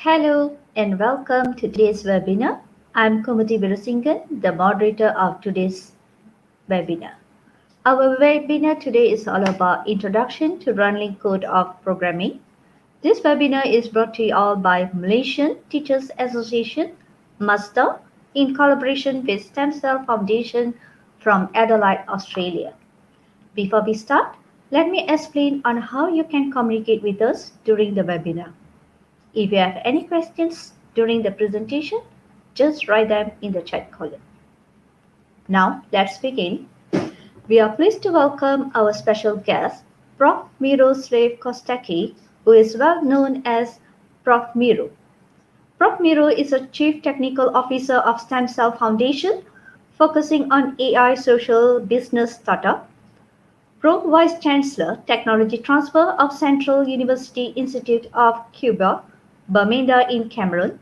Hello and welcome to today's webinar. I'm Kumati Virasingan, the moderator of today's webinar. Our webinar today is all about Introduction to Runlinc Code of Programming. This webinar is brought to you all by Malaysian Teachers Association, MASTA, in collaboration with Stem Cell Foundation from Adelaide, Australia. Before we start, let me explain on how you can communicate with us during the webinar. If you have any questions during the presentation, just write them in the chat column. Now, let's begin. We are pleased to welcome our special guest, Prof. Miroslav Kostecki, who is well known as Prof. Miro. Prof. Miro is a Chief Technical Officer of Stem Cell Foundation, focusing on AI social business startup. Pro Vice Chancellor, Technology Transfer of Central University Institute of Cuba, Bermuda in Cameroon.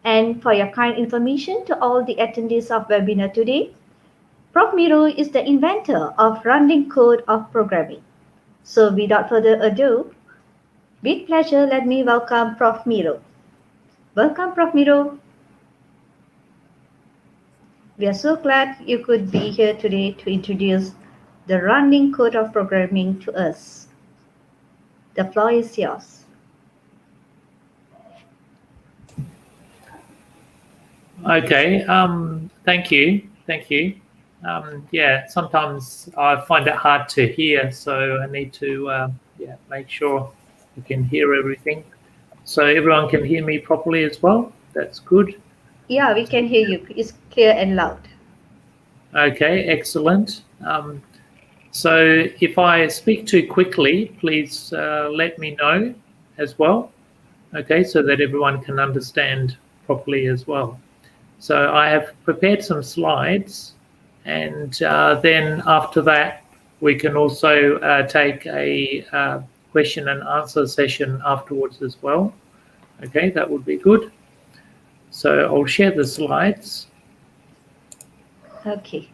And for your kind information to all the attendees of webinar today, Prof. Miro is the inventor of Runlinc Code of Programming. So without further ado, with pleasure, let me welcome Prof. Miro. Welcome, Prof. Miro. We are so glad you could be here today to introduce the Runlinc Code of Programming to us. The floor is yours. Okay, thank you. Yeah, sometimes I find it hard to hear, so I need to make sure you can hear everything. So everyone can hear me properly as well? That's good. Yeah, we can hear you. It's clear and loud. Okay, excellent. So if I speak too quickly, please let me know as well, okay, so that everyone can understand properly as well. So I have prepared some slides, and then after that, we can also take a question and answer session afterwards as well. Okay, that would be good. So I'll share the slides. Okay.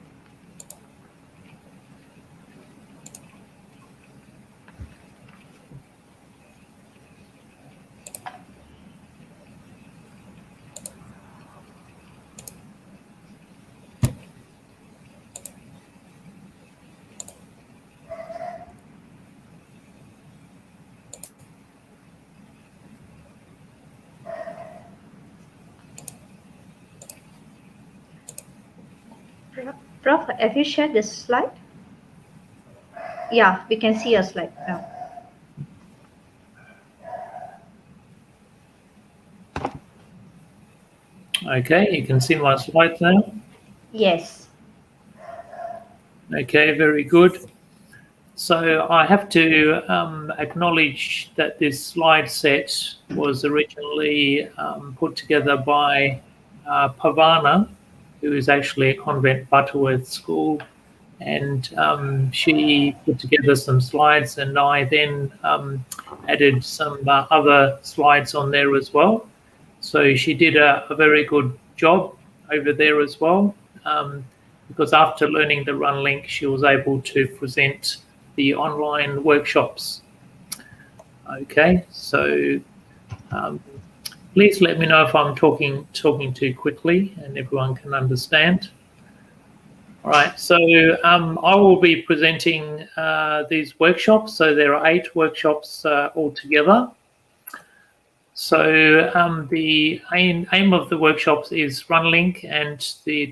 Prof, have you shared this slide? Yeah, we can see your slide now. Okay, you can see my slides now? Yes. Okay, very good. So I have to acknowledge that this slide set was originally put together by Pavana, who is actually a convent Butterworth school, and she put together some slides, and I then added some other slides on there as well. So she did a very good job over there as well, because after learning the Runlinc, she was able to present the online workshops. Okay, so please let me know if I'm talking too quickly and everyone can understand. All right, so I will be presenting these workshops. So there are 8 workshops altogether. So the aim of the workshops is Runlinc and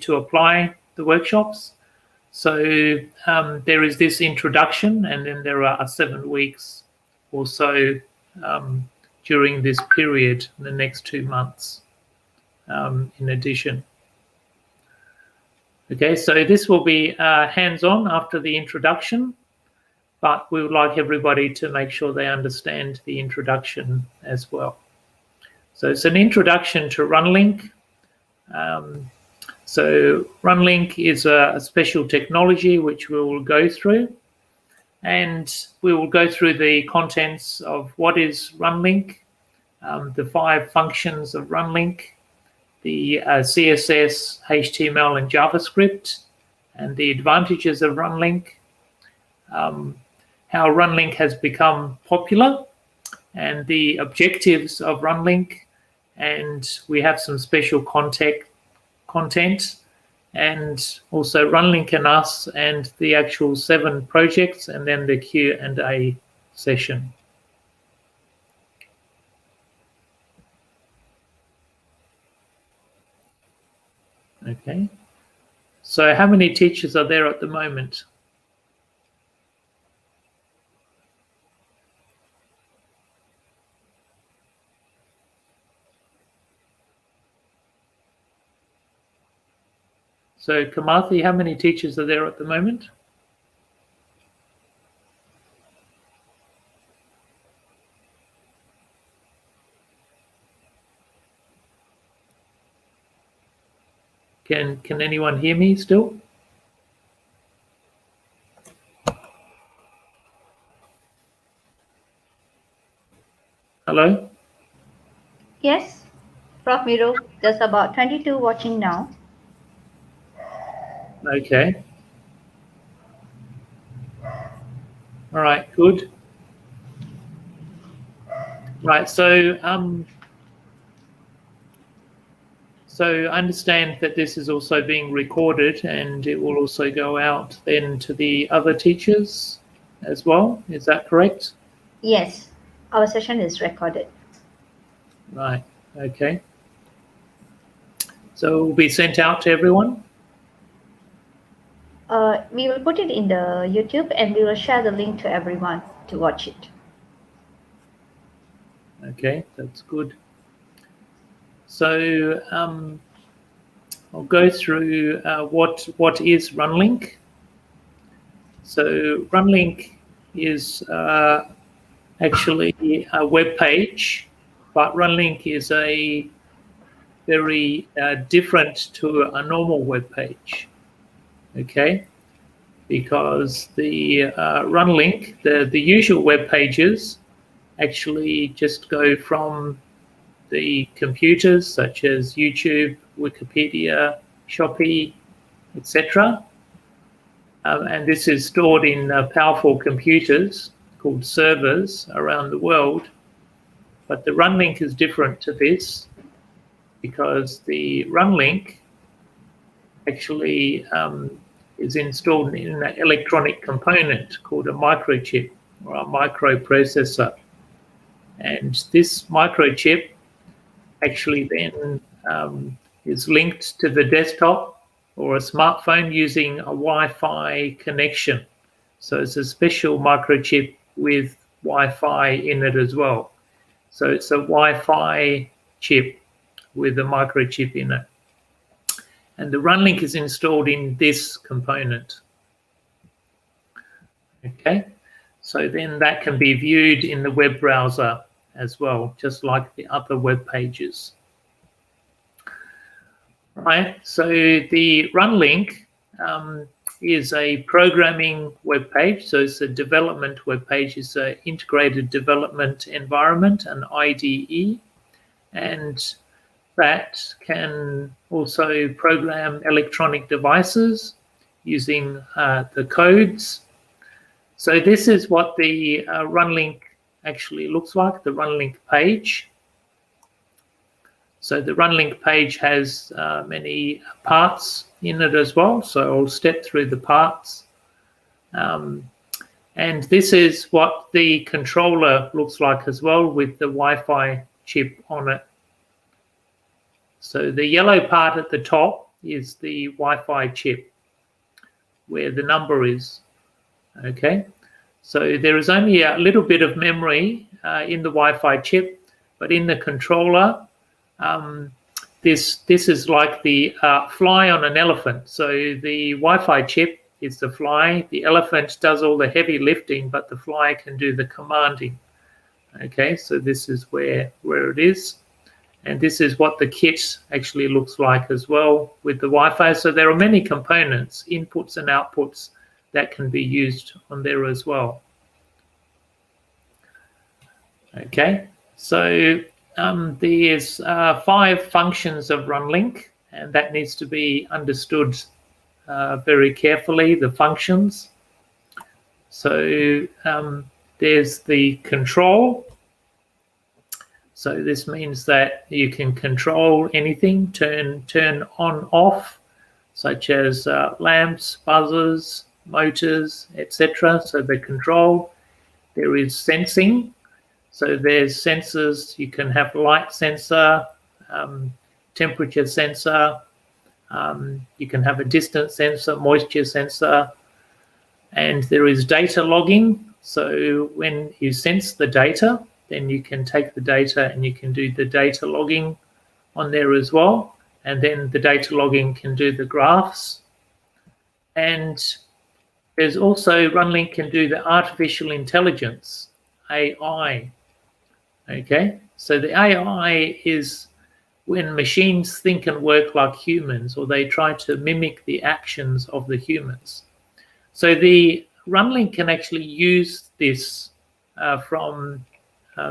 to apply the workshops. So there is this introduction, and then there are 7 weeks or so during this period, the next 2 months in addition. Okay, so this will be hands-on after the introduction, but we would like everybody to make sure they understand the introduction as well. So it's an introduction to Runlinc. So Runlinc is a special technology which we will go through, and we will go through the contents of what is Runlinc, the 5 functions of Runlinc, the CSS, HTML, and JavaScript, and the advantages of Runlinc, how Runlinc has become popular, and the objectives of Runlinc, and we have some special content, and also Runlinc and us, and the actual 7 projects, and then the Q&A session. Okay. So how many teachers are there at the moment? So Kamathi, how many teachers are there at the moment? Can anyone hear me still? Hello? Yes, Prof. Miro, there's about 22 watching now. Okay. All right, good. Right, so I understand that this is also being recorded, and it will also go out then to the other teachers as well. Is that correct? Yes, our session is recorded. Right, okay. So it will be sent out to everyone? We will put it in the YouTube, and we will share the link to everyone to watch it. Okay, that's good. So I'll go through what is Runlinc. So Runlinc is actually a web page, but Runlinc is a very different to a normal web page. Okay, because the Runlinc, the usual web pages, actually just go from the computers such as YouTube, Wikipedia, Shopee, etc. And this is stored in powerful computers called servers around the world. But the Runlinc is different to this, because the Runlinc actually is installed in an electronic component called a microchip or a microprocessor. And this microchip actually then is linked to the desktop or a smartphone using a Wi-Fi connection. So it's a special microchip with Wi-Fi in it as well. So it's a Wi-Fi chip with a microchip in it. And the Runlinc is installed in this component. Okay, so then that can be viewed in the web browser as well, just like the other web pages. Right, so the Runlinc is a programming web page. So it's a development web page. It's an integrated development environment, an IDE, and that can also program electronic devices using the codes. So this is what the Runlinc actually looks like, the Runlinc page. So the Runlinc page has many parts in it as well. So I'll step through the parts. And this is what the controller looks like as well, with the Wi-Fi chip on it. So the yellow part at the top is the Wi-Fi chip, where the number is. Okay, so there is only a little bit of memory in the Wi-Fi chip, but in the controller, this is like the fly on an elephant. So the Wi-Fi chip is the fly. The elephant does all the heavy lifting, but the fly can do the commanding. Okay, so this is where it is. And this is what the kit actually looks like as well with the Wi-Fi. So there are many components, inputs and outputs, that can be used on there as well. Okay, so there's 5 functions of Runlinc, and that needs to be understood very carefully, the functions. So there's the control. So this means that you can control anything, turn on, off, such as lamps, buzzers, motors, etc. So the control. There is sensing. So there's sensors. You can have light sensor, temperature sensor. You can have a distance sensor, moisture sensor. And there is data logging. So when you sense the data, then you can take the data and you can do the data logging on there as well. And then the data logging can do the graphs. And there's also Runlinc can do the artificial intelligence, AI. Okay, so the AI is when machines think and work like humans, or they try to mimic the actions of the humans. So the Runlinc can actually use this from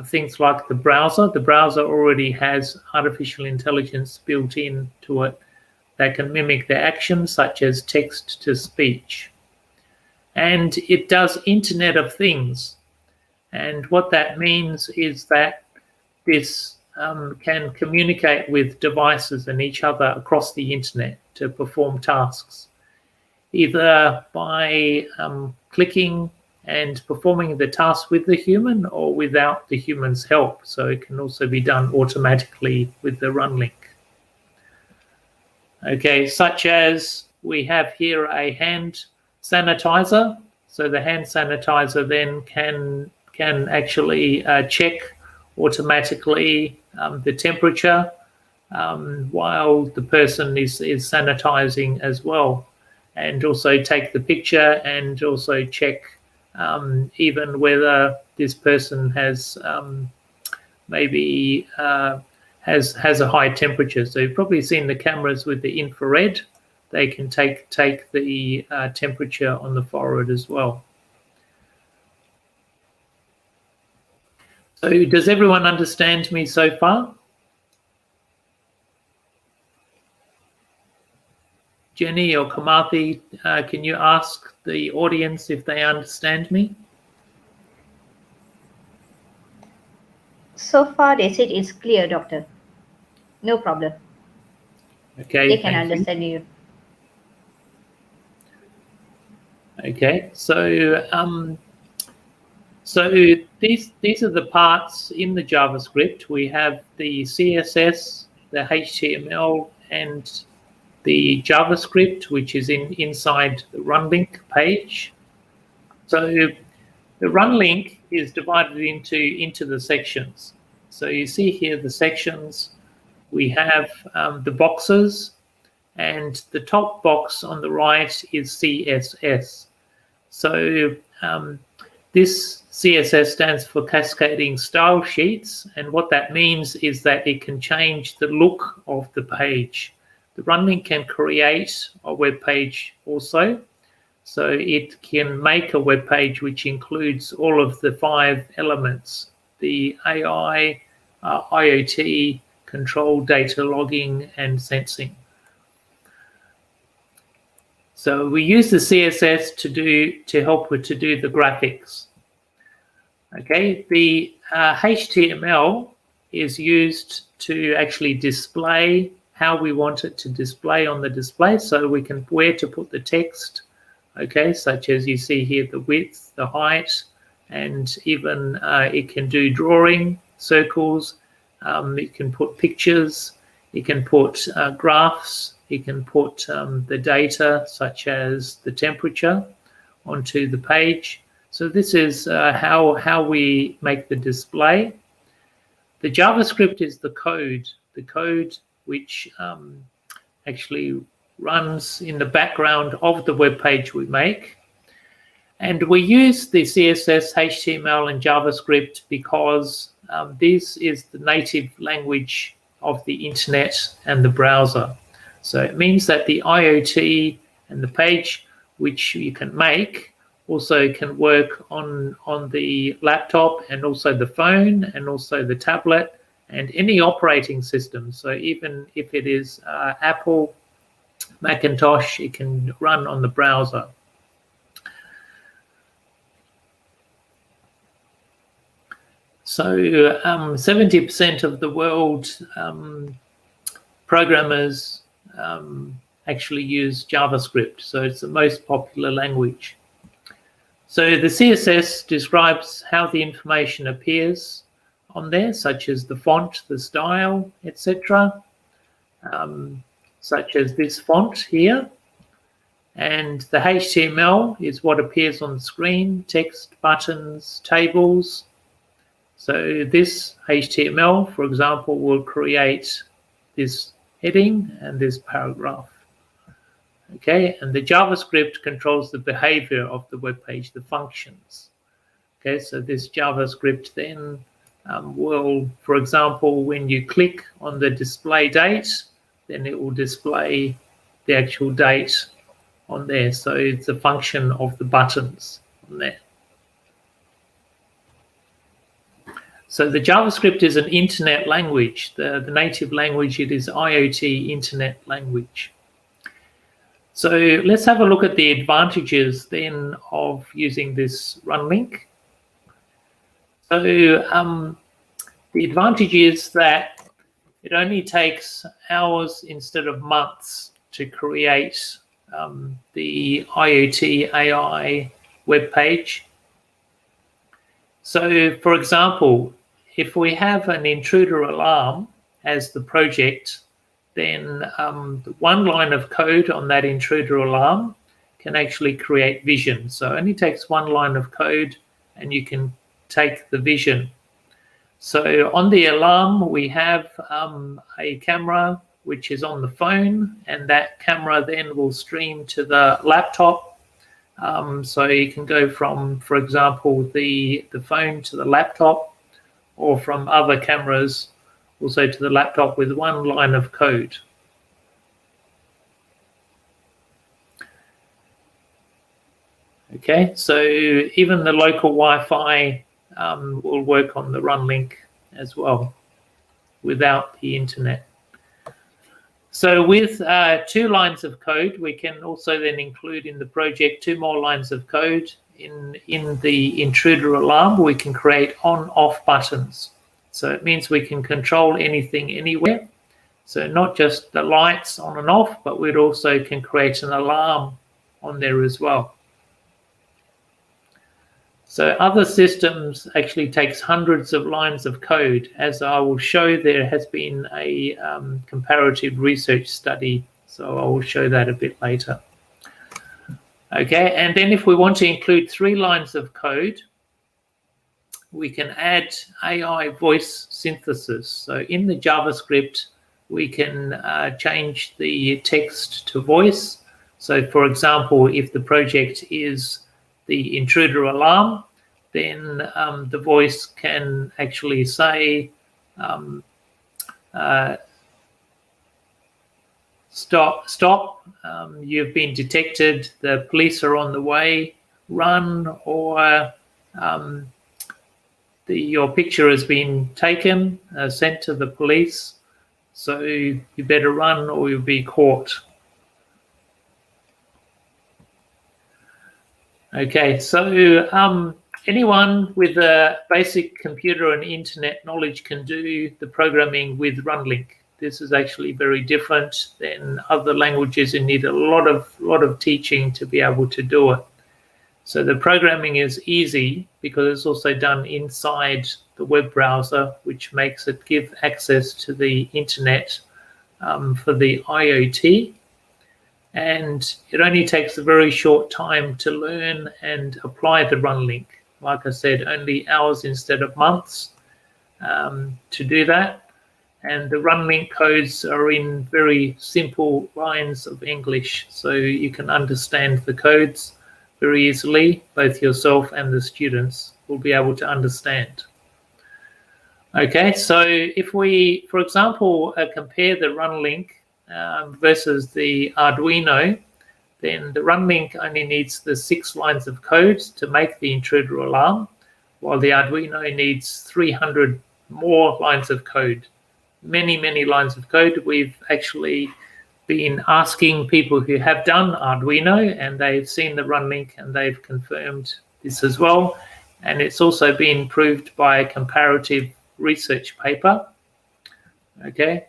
things like the browser. The browser already has artificial intelligence built into it that can mimic the actions, such as text to speech. And it does Internet of Things. And what that means is that this can communicate with devices and each other across the internet to perform tasks, either by clicking and performing the task with the human or without the human's help. So it can also be done automatically with the Runlinc. Okay, such as we have here a hand sanitizer. So the hand sanitizer then can actually check automatically the temperature while the person is sanitizing as well, and also take the picture and also check even whether this person has maybe has a high temperature. So you've probably seen the cameras with the infrared. They can take the temperature on the forehead as well. So does everyone understand me so far? Jenny or Kamathi, can you ask the audience if they understand me? So far, they said it's clear, Doctor. No problem. Okay, they can understand you. Okay, so these are the parts in the JavaScript. We have the CSS, the HTML, and the JavaScript, which is inside the Runlinc page. So the Runlinc is divided into the sections. So you see here the sections. We have the boxes, and the top box on the right is CSS. So this CSS stands for Cascading Style Sheets, and what that means is that it can change the look of the page. The Runlinc can create a web page also, so it can make a web page which includes all of the 5 elements: the AI, IoT, control, data logging, and sensing. So we use the CSS to help to do the graphics. Okay, the HTML is used to actually display how we want it to display on the display, so we can where to put the text. Okay, such as you see here, the width, the height, and even it can do drawing, circles. It can put pictures. It can put graphs. You can put the data, such as the temperature, onto the page. So this is how we make the display. The JavaScript is the code which actually runs in the background of the web page we make. And we use the CSS, HTML, and JavaScript because this is the native language of the internet and the browser. So it means that the IoT and the page which you can make also can work on the laptop and also the phone and also the tablet and any operating system. So even if it is Apple, Macintosh, it can run on the browser. So 70% of the world programmers actually use JavaScript, so it's the most popular language. So the CSS describes how the information appears on there, such as the font, the style, etc., such as this font here. And the HTML is what appears on the screen, text, buttons, tables. So this HTML, for example, will create this heading and this paragraph. Okay, and the JavaScript controls the behavior of the web page, the functions. Okay, so this JavaScript then will, for example, when you click on the display date, then it will display the actual date on there. So it's a function of the buttons on there. So the JavaScript is an internet language. The native language, it is IoT internet language. So let's have a look at the advantages then of using this Runlinc. So the advantage is that it only takes hours instead of months to create the IoT AI web page. So for example, if we have an intruder alarm as the project, then one line of code on that intruder alarm can actually create vision. So it only takes one line of code and you can take the vision. So on the alarm, we have a camera which is on the phone, and that camera then will stream to the laptop. So you can go from, for example, the phone to the laptop, or from other cameras also to the laptop with one line of code. Okay, so even the local Wi-Fi will work on the Runlinc as well without the internet. So with 2 lines of code, we can also then include in the project 2 more lines of code. In the intruder alarm, we can create on-off buttons. So it means we can control anything anywhere. So not just the lights on and off, but we also can create an alarm on there as well. So other systems actually takes hundreds of lines of code. As I will show, there has been a comparative research study. So I will show that a bit later. Okay, and then if we want to include 3 lines of code, we can add AI voice synthesis. So in the JavaScript, we can change the text to voice. So for example, if the project is the intruder alarm, then the voice can actually say, stop, you've been detected, the police are on the way, run, or your picture has been taken, sent to the police, so you better run or you'll be caught. Okay, so anyone with a basic computer and internet knowledge can do the programming with Runlinc. This is actually very different than other languages and need a lot of teaching to be able to do it. So the programming is easy because it's also done inside the web browser, which makes it give access to the internet for the IoT. And it only takes a very short time to learn and apply the Runlinc. Like I said, only hours instead of months to do that. And the Runlinc codes are in very simple lines of English, so you can understand the codes very easily. Both yourself and the students will be able to understand. Okay, so if we, for example, compare the Runlinc versus the Arduino, then the Runlinc only needs the 6 lines of code to make the intruder alarm, while the Arduino needs 300 more lines of code. Many lines of code. We've actually been asking people who have done Arduino, and they've seen the Runlinc and they've confirmed this as well. and it's also been proved by a comparative research paper. Okay.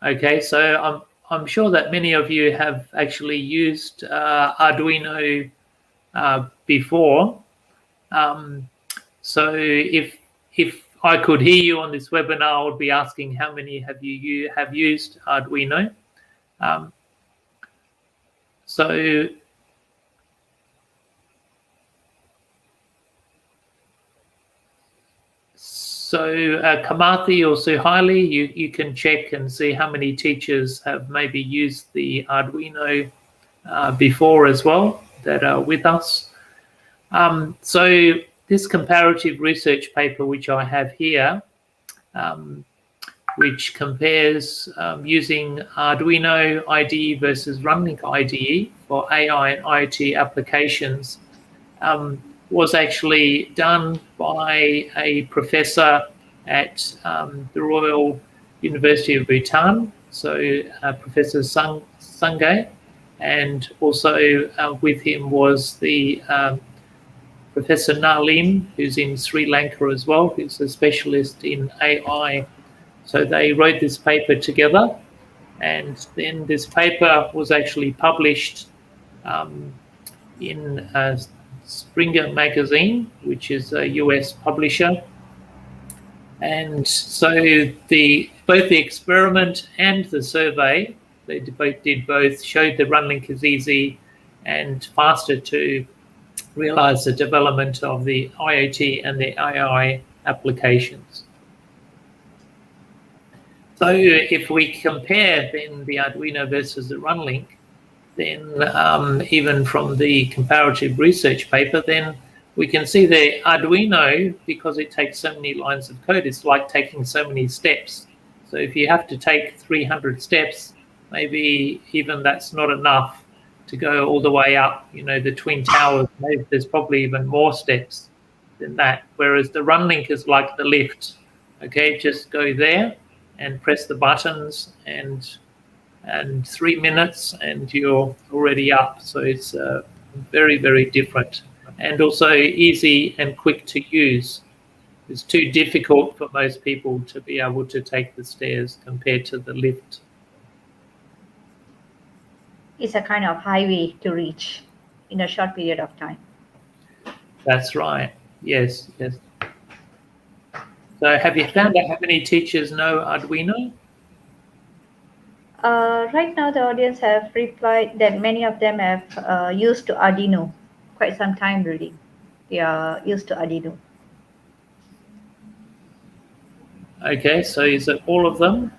Okay, so I'm sure that many of you have actually used Arduino before. So if I could hear you on this webinar, I would be asking how many have you have used Arduino. So Kamathi or Suhaili, you can check and see how many teachers have maybe used the Arduino before as well that are with us. So this comparative research paper, which I have here, which compares using Arduino IDE versus Runlinc IDE for AI and IoT applications, was actually done by a professor at the Royal University of Bhutan, so Professor Sangay, and also with him was the Professor Nalim, who's in Sri Lanka as well, who's a specialist in AI. So they wrote this paper together, and then this paper was actually published in Springer magazine, which is a US publisher. And so both the experiment and the survey, they did both, showed that Runlinc is easy and faster to realize the development of the IoT and the AI applications. So if we compare then the Arduino versus the Runlinc, then even from the comparative research paper, then we can see the Arduino, because it takes so many lines of code, it's like taking so many steps. So if you have to take 300 steps, maybe even that's not enough to go all the way up, the Twin Towers. Maybe there's probably even more steps than that. Whereas the Runlinc is like the lift. Okay, just go there and press the buttons, and 3 minutes and you're already up. So it's very, very different, and also easy and quick to use. It's too difficult for most people to be able to take the stairs compared to the lift. It's a kind of highway to reach in a short period of time. That's right. Yes. So have you found out how many teachers know Arduino? Right now, the audience have replied that many of them have used to Arduino quite some time already. They are used to Arduino. Okay, so is it all of them?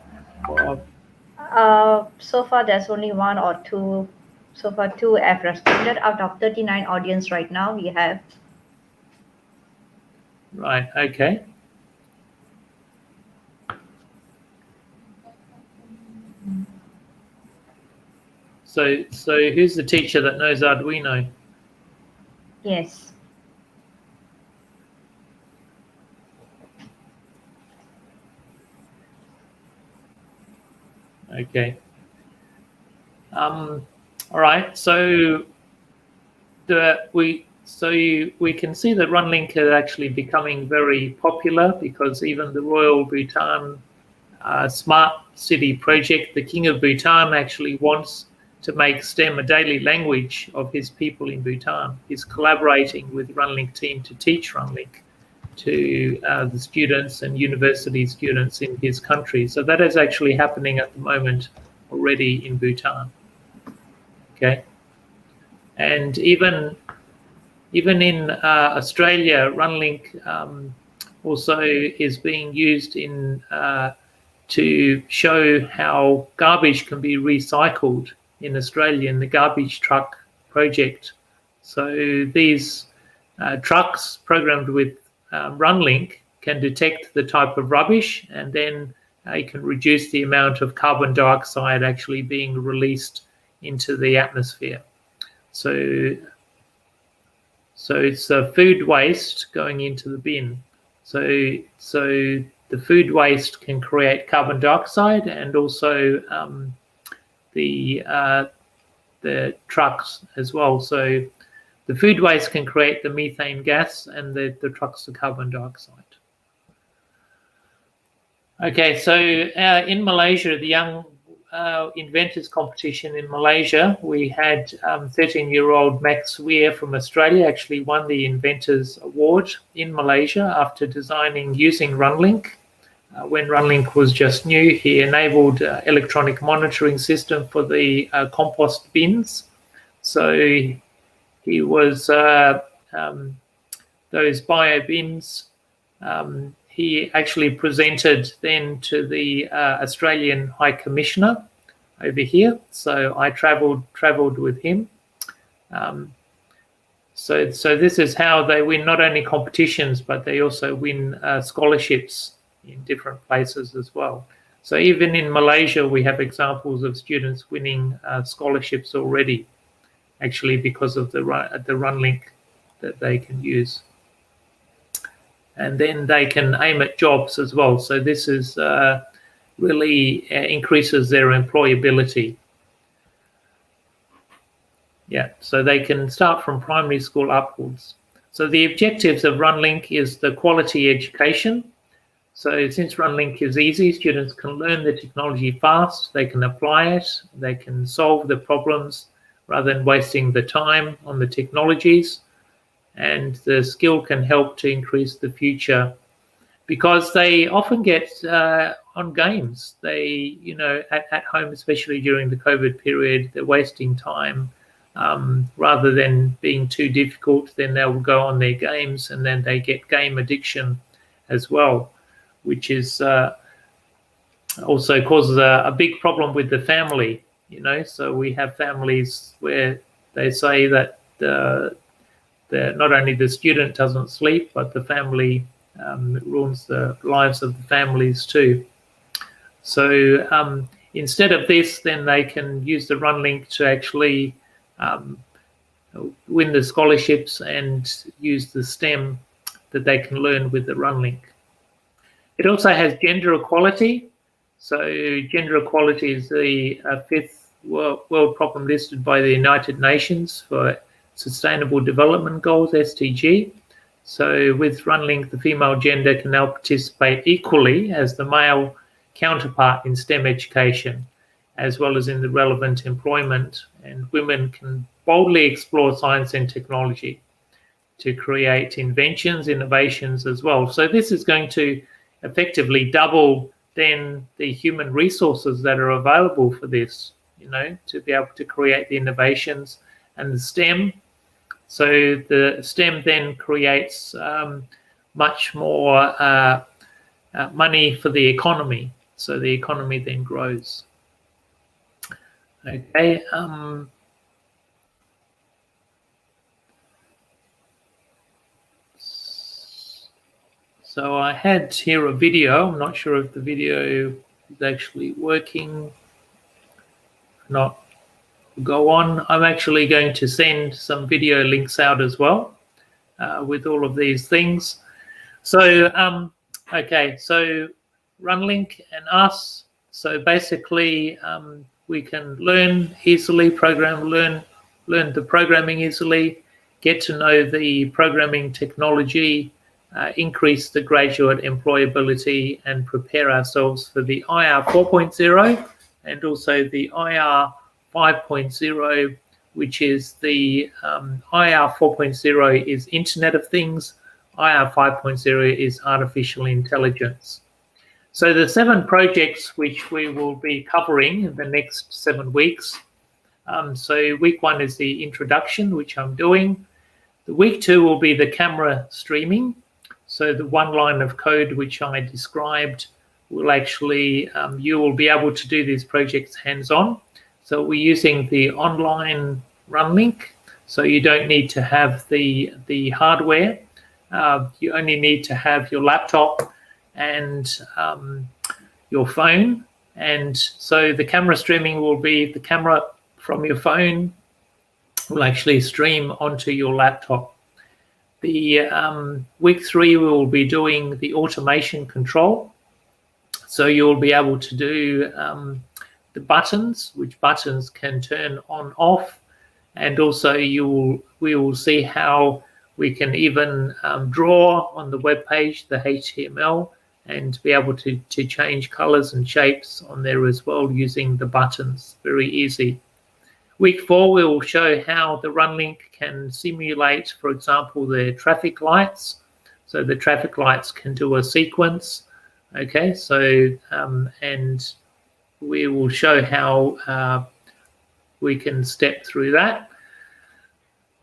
Or... So far, there's only one or two. So far, two have responded out of 39 audience right now. We have. Right. Okay. So who's the teacher that knows Arduino? Yes. Okay. All right. So we can see that Runlinc is actually becoming very popular, because even the Royal Bhutan Smart City project, the King of Bhutan actually wants to make STEM a daily language of his people in Bhutan. He's collaborating with Runlinc team to teach Runlinc to the students and university students in his country. So that is actually happening at the moment already in Bhutan. Okay, and even in Australia, Runlinc also is being used in to show how garbage can be recycled in Australia in the garbage truck project. So these trucks programmed with Runlinc can detect the type of rubbish, and then it can reduce the amount of carbon dioxide actually being released into the atmosphere. So it's food waste going into the bin. So the food waste can create carbon dioxide, and also the trucks as well. So the food waste can create the methane gas, and the trucks the carbon dioxide. Okay, so in Malaysia, the Young Inventors Competition in Malaysia, we had 13-year-old Max Weir from Australia actually won the Inventors Award in Malaysia after designing using Runlinc. When Runlinc was just new, he enabled electronic monitoring system for the compost bins. So he was those bio bins. He actually presented then to the Australian High Commissioner over here. So I travelled with him. So this is how they win not only competitions, but they also win scholarships in different places as well. So even in Malaysia, we have examples of students winning scholarships already, actually because of the Runlinc that they can use. And then they can aim at jobs as well. So this is really increases their employability. Yeah, so they can start from primary school upwards. So the objectives of Runlinc is the quality education. So since Runlinc is easy, students can learn the technology fast, they can apply it, they can solve the problems rather than wasting the time on the technologies. And the skill can help to increase the future, because they often get on games. They, at home, especially during the COVID period, they're wasting time. Rather than being too difficult, then they'll go on their games, and then they get game addiction as well, which is also causes a big problem with the family. So we have families where they say that not only the student doesn't sleep, but the family ruins the lives of the families too. So instead of this, then they can use the Runlinc to actually win the scholarships and use the STEM that they can learn with the Runlinc. It also has gender equality. So gender equality is the fifth world problem listed by the United Nations for Sustainable Development Goals, SDG. So with Runlinc, the female gender can now participate equally as the male counterpart in STEM education, as well as in the relevant employment. And women can boldly explore science and technology to create inventions, innovations as well. So this is going to effectively double then the human resources that are available for this, to be able to create the innovations. And the STEM, so the STEM then creates much more money for the economy. So the economy then grows. Okay. So I had here a video. I'm not sure if the video is actually working. If not, go on. I'm actually going to send some video links out as well with all of these things. So, okay, so Runlinc and us. So basically, we can learn easily, learn the programming easily, get to know the programming technology, increase the graduate employability, and prepare ourselves for the IR 4.0 and also the IR 5.0, which is the IR 4.0 is Internet of Things, IR 5.0 is artificial intelligence. So the 7 projects which we will be covering in the next 7 weeks. So week 1 is the introduction, which I'm doing. The week 2 will be the camera streaming. So the one line of code which I described will actually, you will be able to do these projects hands-on. So we're using the online Runlinc. So you don't need to have the hardware. You only need to have your laptop and your phone. And so the camera streaming will be the camera from your phone will actually stream onto your laptop. The week 3, we will be doing the automation control. So you'll be able to do the buttons, which buttons can turn on, off, and also we will see how we can even draw on the web page, the HTML, and be able to change colors and shapes on there as well using the buttons. Very easy. Week 4, we will show how the Runlinc can simulate, for example, the traffic lights. So the traffic lights can do a sequence. Okay, so and we will show how we can step through that.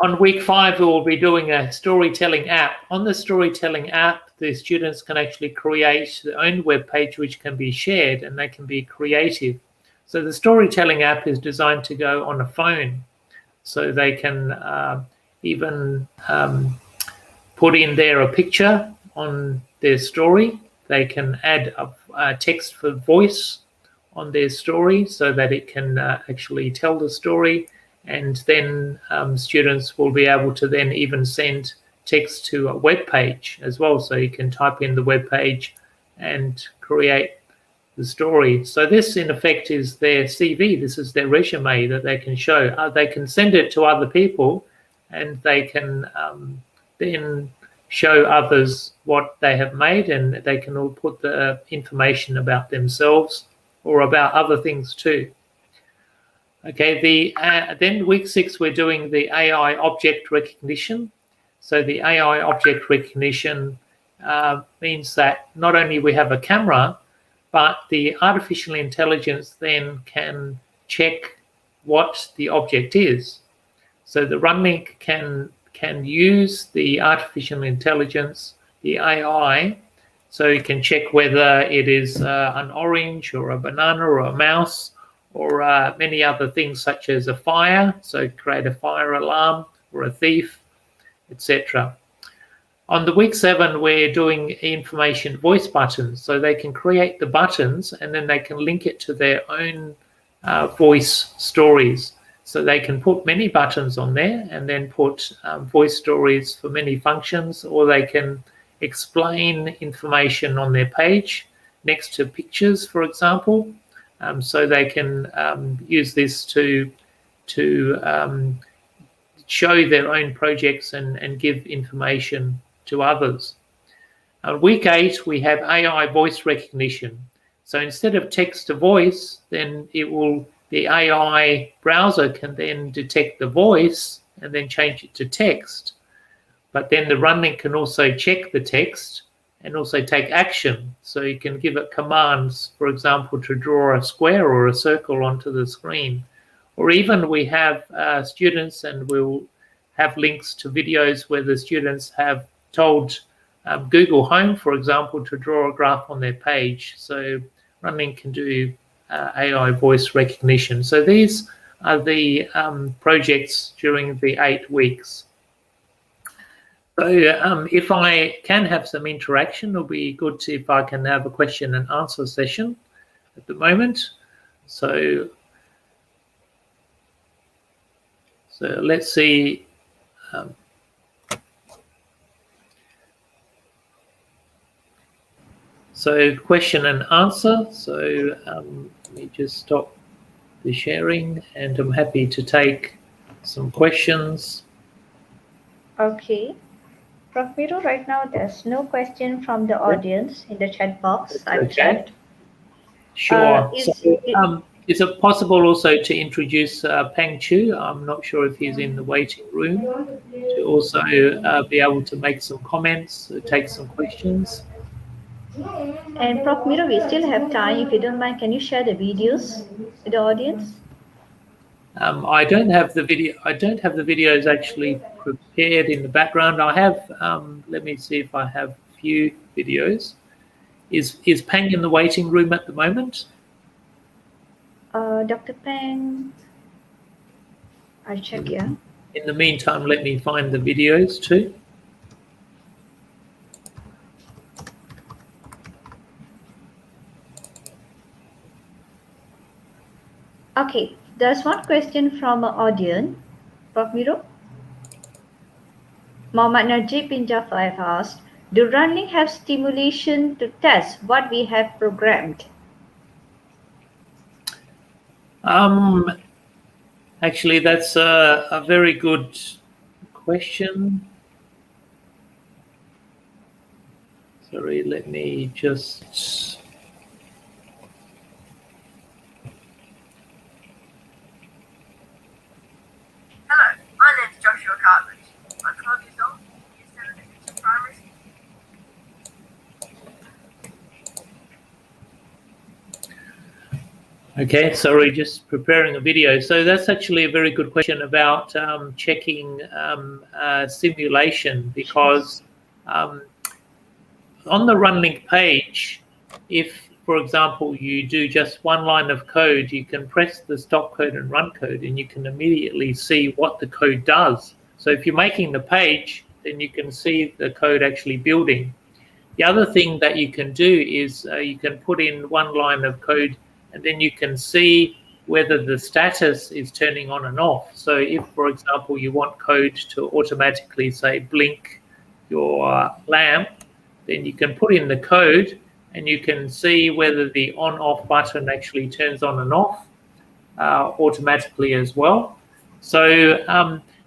On week 5, we will be doing a storytelling app. On the storytelling app, the students can actually create their own web page, which can be shared, and they can be creative. So the storytelling app is designed to go on a phone, so they can even put in there a picture on their story. They can add a text for voice on their story so that it can actually tell the story. And then students will be able to then even send text to a web page as well. So you can type in the web page and create the story. So this, in effect, is their CV. This is their resume that they can show. They can send it to other people, and they can then show others what they have made, and they can all put the information about themselves or about other things too. Okay, then week 6, we're doing the AI object recognition. So the AI object recognition means that not only we have a camera, but the artificial intelligence then can check what the object is. So the Runlinc can use the artificial intelligence, the AI, so it can check whether it is an orange or a banana or a mouse, or many other things such as a fire, so create a fire alarm, or a thief, etc. On the week 7, we're doing information voice buttons, so they can create the buttons and then they can link it to their own voice stories. So they can put many buttons on there and then put voice stories for many functions, or they can explain information on their page next to pictures, for example. So they can use this to show their own projects and give information to others. Week 8, we have AI voice recognition. So instead of text to voice, then the AI browser can then detect the voice and then change it to text. But then the Runlinc can also check the text and also take action. So you can give it commands, for example, to draw a square or a circle onto the screen. Or even we have students, and we'll have links to videos where the students have told Google Home, for example, to draw a graph on their page. So Runlinc can do AI voice recognition. So these are the projects during the 8 weeks. So if I can have some interaction, it'll be good if I can have a question and answer session at the moment. So let's see. So question and answer. So let me just stop the sharing, and I'm happy to take some questions. Okay. Prof. Miro, right now there's no question from the audience in the chat box. I've checked. Sure. Is it possible also to introduce Peng Chu? I'm not sure if he's in the waiting room, to also be able to make some comments, take some questions. And Prof. Miro, we still have time. If you don't mind, can you share the videos with the audience? I don't have the video. I don't have the videos actually prepared in the background. I have. Let me see if I have a few videos. Is Peng in the waiting room at the moment? Dr. Peng, I'll check here. In the meantime, let me find the videos too. Okay, there's one question from an audience. Prof. Miro? Mohammad Najib bin Jafar have asked, Do Runlinc have stimulation to test what we have programmed? Actually, that's a very good question. Sorry, let me just... Hello, my name is Joshua Cartledge. I'm 12 years old, year 7 at Mitchell Primary School. Okay, sorry, just preparing a video. So that's actually a very good question about checking simulation, because on the Runlinc page, if, for example, you do just one line of code, you can press the stop code and run code, and you can immediately see what the code does. So if you're making the page, then you can see the code actually building. The other thing that you can do is you can put in one line of code, and then you can see whether the status is turning on and off. So if, for example, you want code to automatically, say, blink your lamp, then you can put in the code and you can see whether the on-off button actually turns on and off automatically as well. So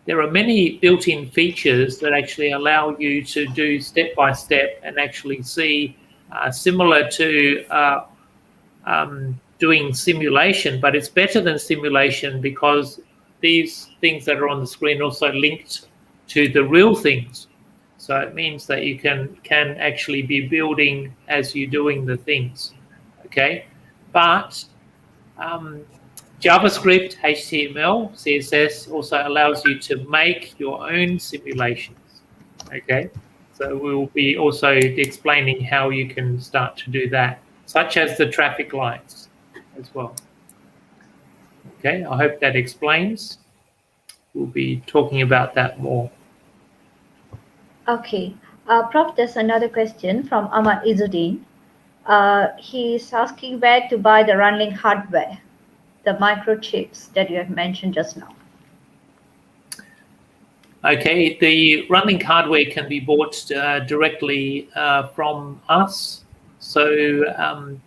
there are many built-in features that actually allow you to do step-by-step and actually see, similar to doing simulation, but it's better than simulation because these things that are on the screen also linked to the real things. So it means that you can actually be building as you're doing the things, okay? But JavaScript, HTML, CSS also allows you to make your own simulations, okay? So we'll be also explaining how you can start to do that, such as the traffic lights as well. Okay, I hope that explains. We'll be talking about that more. Okay. Prof, there's another question from Ahmad Izzuddin. He's asking where to buy the Runlinc hardware, the microchips that you have mentioned just now. Okay, the Runlinc hardware can be bought directly from us. So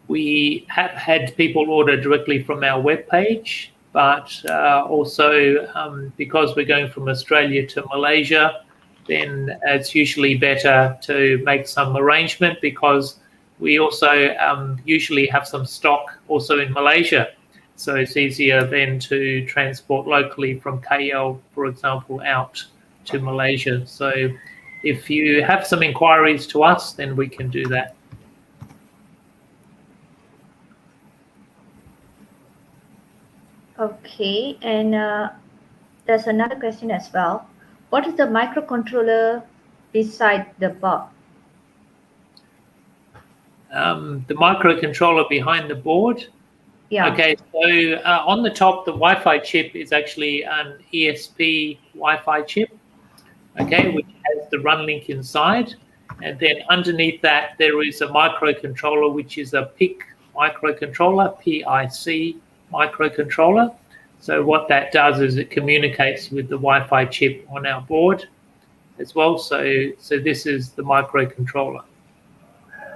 we have had people order directly from our webpage, but also because we're going from Australia to Malaysia, then it's usually better to make some arrangement, because we also usually have some stock also in Malaysia. So it's easier then to transport locally from KL, for example, out to Malaysia. So if you have some inquiries to us, then we can do that. Okay, and there's another question as well. What is the microcontroller beside the board? The microcontroller behind the board. Yeah. Okay, so on the top, the Wi-Fi chip is actually an ESP Wi-Fi chip, okay, which has the Runlinc inside. And then underneath that, there is a microcontroller, which is a PIC microcontroller, PIC microcontroller. So what that does is it communicates with the Wi-Fi chip on our board as well. So this is the microcontroller.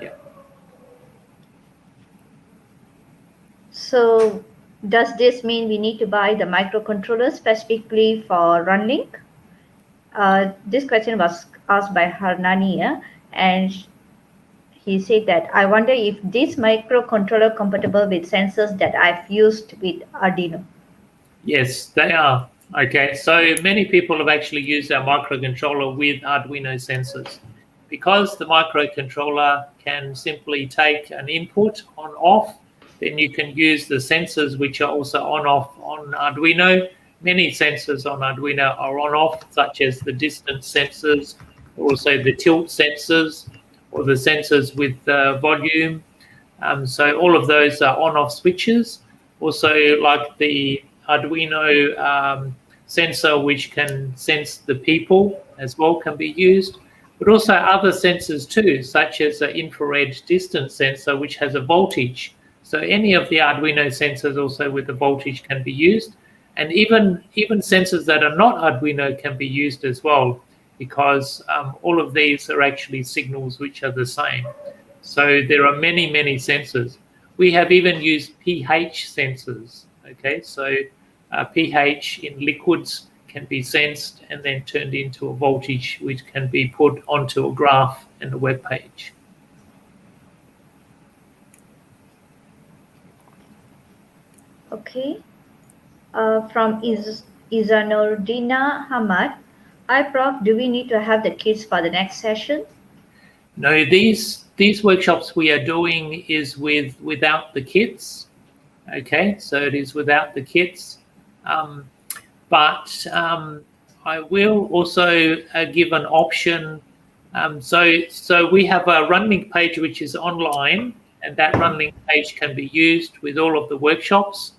Yeah. So does this mean we need to buy the microcontroller specifically for Runlinc? This question was asked by Harnani, and he said that, I wonder if this microcontroller compatible with sensors that I've used with Arduino. Yes, they are. Okay, so many people have actually used our microcontroller with Arduino sensors. Because the microcontroller can simply take an input on-off, then you can use the sensors which are also on-off on Arduino. Many sensors on Arduino are on-off, such as the distance sensors, also the tilt sensors, or the sensors with volume. So all of those are on-off switches. Also, like the Arduino sensor, which can sense the people as well, can be used. But also other sensors too, such as an infrared distance sensor, which has a voltage. So any of the Arduino sensors also with the voltage can be used. And even sensors that are not Arduino can be used as well. because all of these are actually signals which are the same. So there are many, many sensors. We have even used pH sensors. Okay, so pH in liquids can be sensed and then turned into a voltage which can be put onto a graph in a web page. Okay. From Izanurdina Hamad. Hi, Prof. Do we need to have the kids for the next session? No, these workshops we are doing is without the kids. Okay, so it is without the kids. But I will also give an option. So we have a Runlinc page which is online, and that Runlinc page can be used with all of the workshops.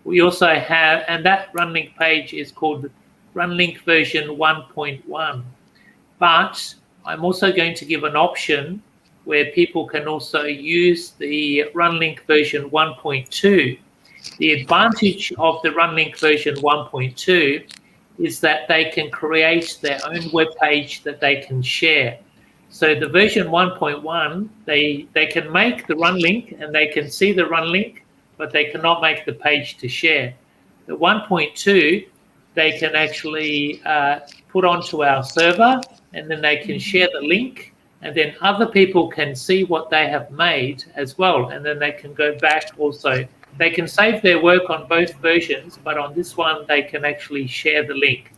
We also have, and that Runlinc page is called Runlinc version 1.1. But I'm also going to give an option where people can also use the Runlinc version 1.2. The advantage of the Runlinc version 1.2 is that they can create their own web page that they can share. So the version 1.1, they can make the Runlinc and they can see the Runlinc, but they cannot make the page to share. The 1.2, they can actually put onto our server, and then they can share the link, and then other people can see what they have made as well, and then they can go back also. They can save their work on both versions, but on this one, they can actually share the link.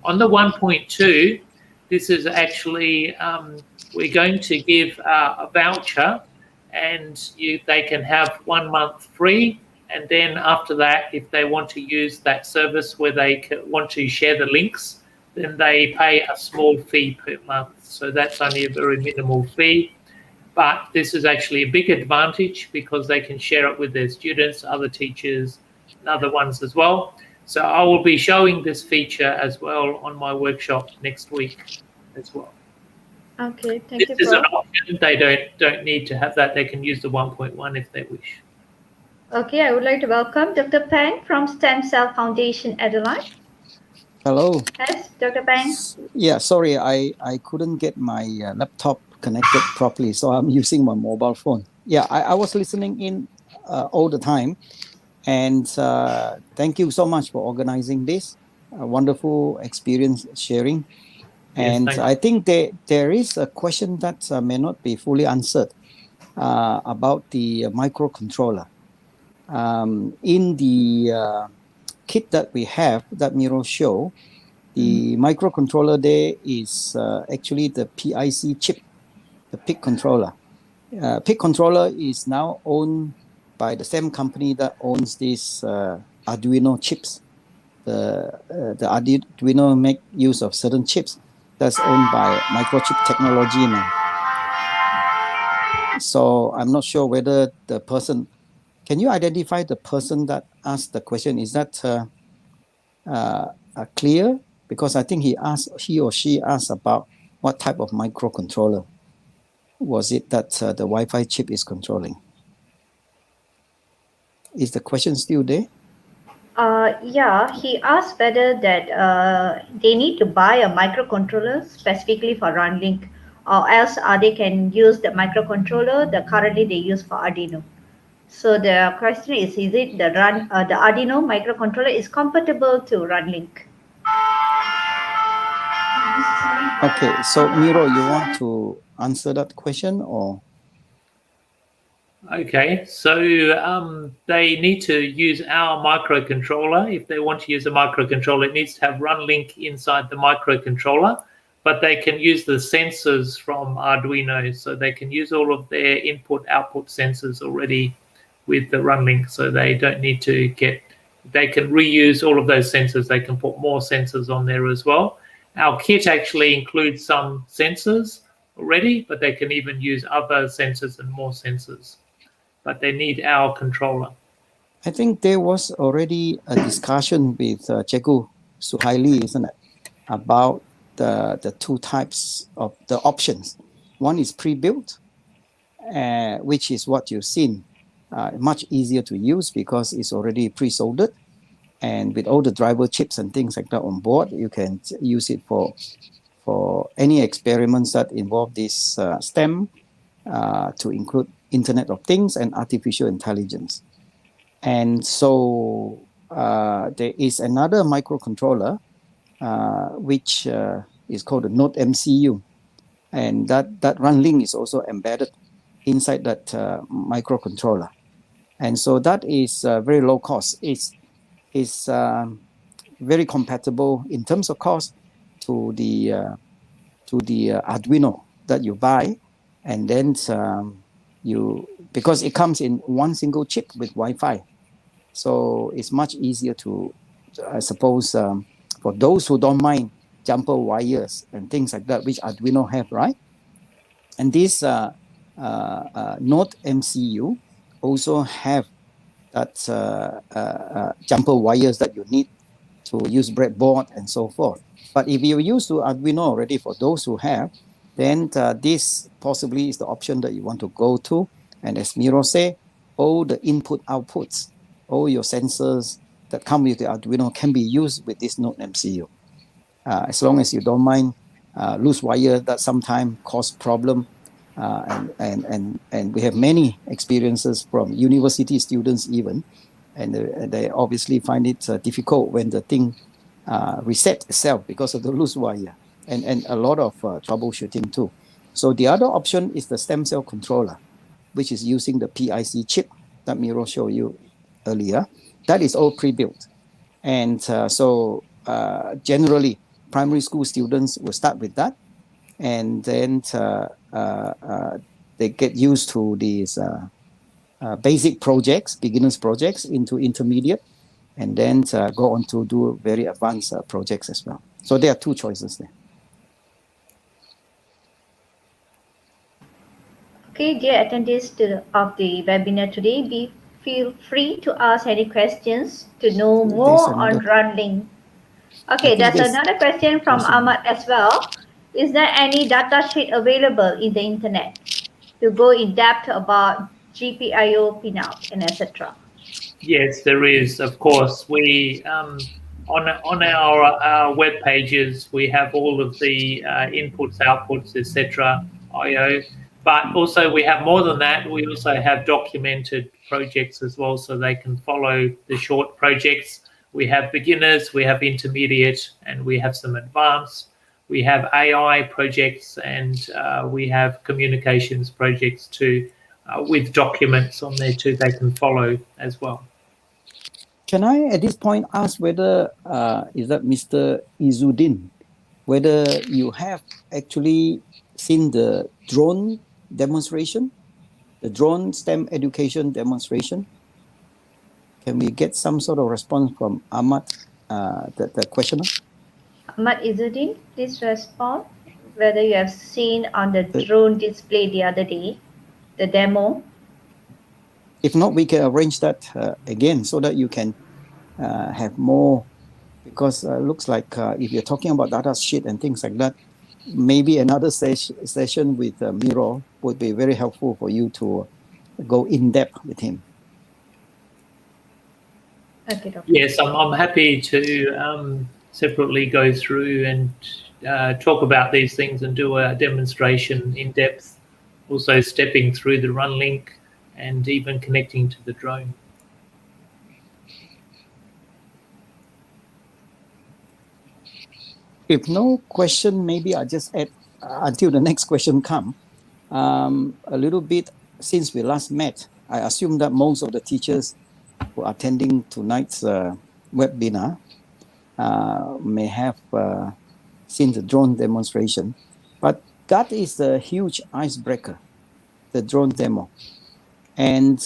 On the 1.2, this is actually, we're going to give a voucher, and they can have 1 month free. And then after that, if they want to use that service where they want to share the links, then they pay a small fee per month. So that's only a very minimal fee. But this is actually a big advantage because they can share it with their students, other teachers, and other ones as well. So I will be showing this feature as well on my workshop next week as well. Okay, thank you, This is an Prof. option. They don't need to have that. They can use the 1.1 if they wish. Okay, I would like to welcome Dr. Pang from Stem Cell Foundation, Adelaide. Hello. Yes, Dr. Pang. Yeah, sorry, I couldn't get my laptop connected properly, so I'm using my mobile phone. Yeah, I was listening in all the time, and thank you so much for organizing this. A wonderful experience sharing. And Yes, I think there is a question that may not be fully answered about the microcontroller. In the kit that we have, that Miro show, the microcontroller there is actually the PIC chip, the PIC controller. PIC controller is now owned by the same company that owns these Arduino chips. The Arduino make use of certain chips that's owned by Microchip Technology now. So I'm not sure whether the person, can you identify the person that asked the question? Is that clear? Because I think he or she asked about what type of microcontroller was it that the Wi-Fi chip is controlling. Is the question still there? Yeah, he asked whether that they need to buy a microcontroller specifically for Runlinc, or else they can use the microcontroller that currently they use for Arduino. So the question is it the Arduino microcontroller is compatible to Runlinc? Okay, so Miro, you want to answer that question or? Okay, so they need to use our microcontroller. If they want to use a microcontroller, it needs to have Runlinc inside the microcontroller, but they can use the sensors from Arduino. So they can use all of their input-output sensors already with the Runlinc. So they don't need to they can reuse all of those sensors. They can put more sensors on there as well. Our kit actually includes some sensors already, but they can even use other sensors and more sensors. But they need our controller. I think there was already a discussion with Cikgu Suhaili, isn't it, about the two types of the options. One is pre-built, which is what you've seen, much easier to use because it's already pre-soldered. And with all the driver chips and things like that on board, you can use it for for any experiments that involve this STEM, to include Internet of Things and artificial intelligence. And so there is another microcontroller which is called the Nodemcu, and that Runlinc is also embedded inside that microcontroller. And so that is very low cost. It's very compatible in terms of cost to the Arduino that you buy, and then because it comes in one single chip with Wi-Fi, so it's much easier to, I suppose, for those who don't mind jumper wires and things like that, which Arduino have, right? And this Nodemcu also have that jumper wires that you need to use breadboard and so forth. But if you're used to Arduino already, for those who have, then this possibly is the option that you want to go to. And as Miro say, all the input outputs, all your sensors that come with the Arduino can be used with this Nodemcu. As long as you don't mind loose wire that sometimes cause problem. And we have many experiences from university students even, and they obviously find it difficult when the thing reset itself because of the loose wire, and a lot of troubleshooting too. So the other option is the stem cell controller, which is using the PIC chip that Miro showed you earlier. That is all pre-built. And so generally, primary school students will start with that, and then they get used to these basic projects, beginners projects, into intermediate, and then go on to do very advanced projects as well. So there are two choices there. Okay, dear attendees of the webinar today, feel free to ask any questions to know more on Runlinc. Okay, there's another question from Ahmad as well. Is there any data sheet available in the internet to go in depth about GPIO, pinout, and etc.? Yes, there is. Of course, we on our web pages we have all of the inputs, outputs, etc. I/O. But also we have more than that. We also have documented projects as well, so they can follow the short projects. We have beginners, we have intermediate, and we have some advanced. We have AI projects, and we have communications projects too, with documents on there too they can follow as well. Can I at this point ask whether, is that Mr. Izzuddin, whether you have actually seen the drone demonstration, the drone STEM education demonstration? Can we get some sort of response from Ahmad, the questioner? Ahmad Izzuddin, please respond whether you have seen on the drone display the other day, the demo. If not, we can arrange that again so that you can have more, because it looks like if you're talking about data sheet and things like that, maybe another session with Miro would be very helpful for you to go in depth with him. Okay, Doctor. Yes, I'm happy to separately go through and talk about these things and do a demonstration in depth, also stepping through the Runlinc and even connecting to the drone. If no question, maybe I just add until the next question come. A little bit since we last met, I assume that most of the teachers who are attending tonight's webinar may have seen the drone demonstration, but that is a huge icebreaker, the drone demo. And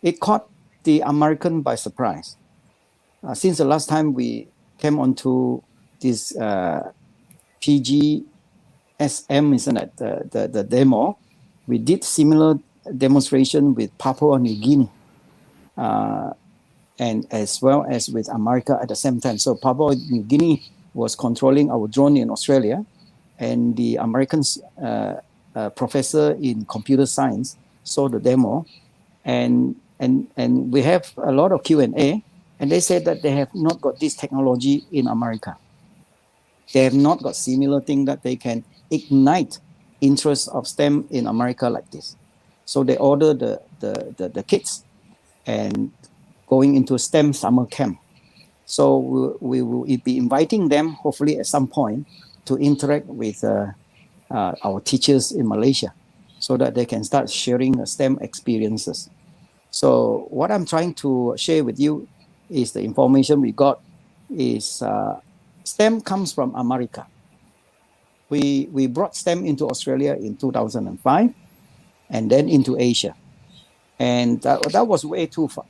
it caught the American by surprise. Since the last time we came onto this PGSM, isn't it, the demo, we did similar demonstration with Papua New Guinea, and as well as with America at the same time. So Papua New Guinea was controlling our drone in Australia, and the American professor in computer science saw the demo, and we have a lot of Q&A, and they said that they have not got this technology in America. They have not got similar thing that they can ignite interest of STEM in America like this. So they order the kids and going into STEM summer camp. So we will be inviting them, hopefully at some point, to interact with our teachers in Malaysia so that they can start sharing STEM experiences. So what I'm trying to share with you is the information we got is STEM comes from America. We brought STEM into Australia in 2005 and then into Asia. And that was way too far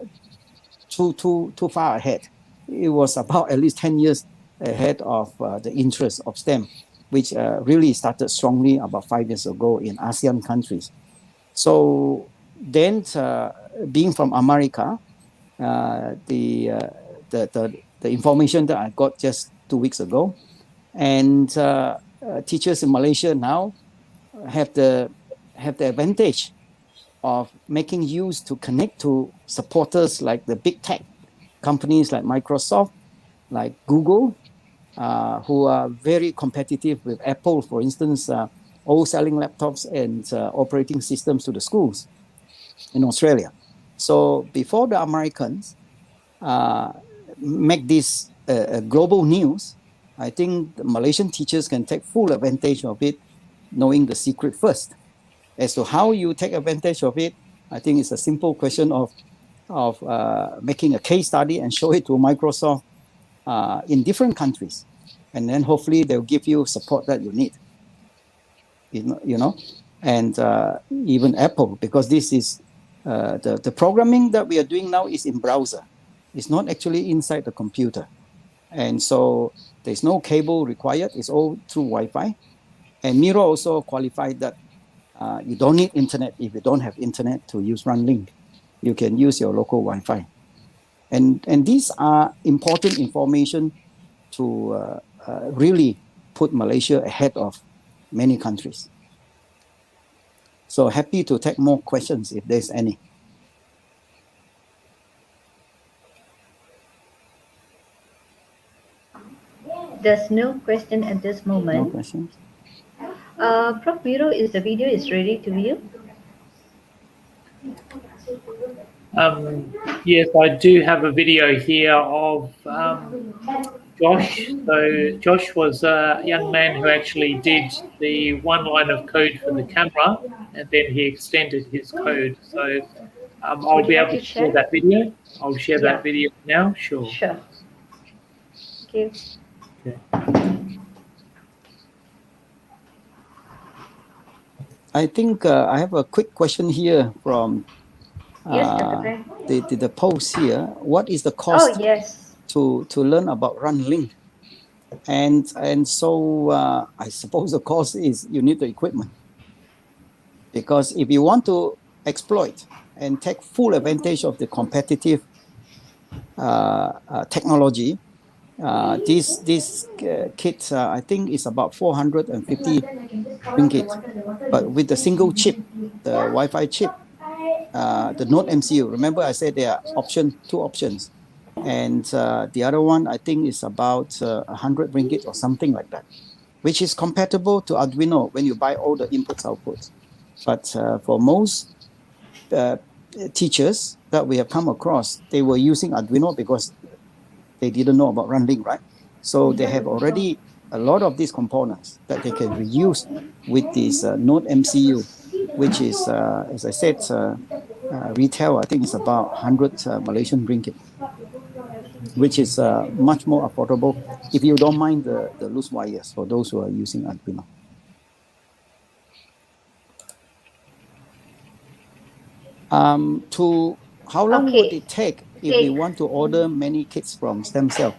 ahead. It was about at least 10 years ahead of the interest of STEM, which really started strongly about 5 years ago in ASEAN countries. So then, being from America, the information that I got just 2 weeks ago, and teachers in Malaysia now have the advantage of making use to connect to supporters like the big tech companies like Microsoft, like Google, who are very competitive with Apple, for instance, all selling laptops and operating systems to the schools in Australia. So before the Americans make this global news, I think the Malaysian teachers can take full advantage of it, knowing the secret first. As to how you take advantage of it, I think it's a simple question of making a case study and show it to Microsoft in different countries. And then hopefully they'll give you support that you need. You know, and even Apple, because this is the programming that we are doing now is in browser. It's not actually inside the computer. And so there's no cable required. It's all through Wi-Fi. And Miro also qualified that you don't need internet if you don't have internet to use Runlinc. You can use your local Wi-Fi. And these are important information to really put Malaysia ahead of many countries. So happy to take more questions if there's any. There's no question at this moment. No questions? Prof. Miro, is the video is ready to view? Yes, I do have a video here of Josh. So Josh was a young man who actually did the one line of code for the camera, and then he extended his code. So I'll be able to share that video. I'll share that video now. Sure. Sure. Thank you. Okay. I think I have a quick question here from the post here. What is the cost to learn about Runlinc? And so I suppose the cost is you need the equipment. Because if you want to exploit and take full advantage of the competitive technology, this kit I think is about 450 ringgit. But with the single chip, the Wi-Fi chip, the Nodemcu, remember I said there are two options. And the other one I think is about 100 ringgit or something like that, which is compatible to Arduino when you buy all the inputs, outputs. But for most teachers that we have come across, they were using Arduino because they didn't know about Runlinc, right? So they have already a lot of these components that they can reuse with this Nodemcu, which is, as I said, retail, I think it's about 100 Malaysian ringgit, which is much more affordable if you don't mind the loose wires for those who are using Arduino. How long would it take if we want to order many kits from stem cell?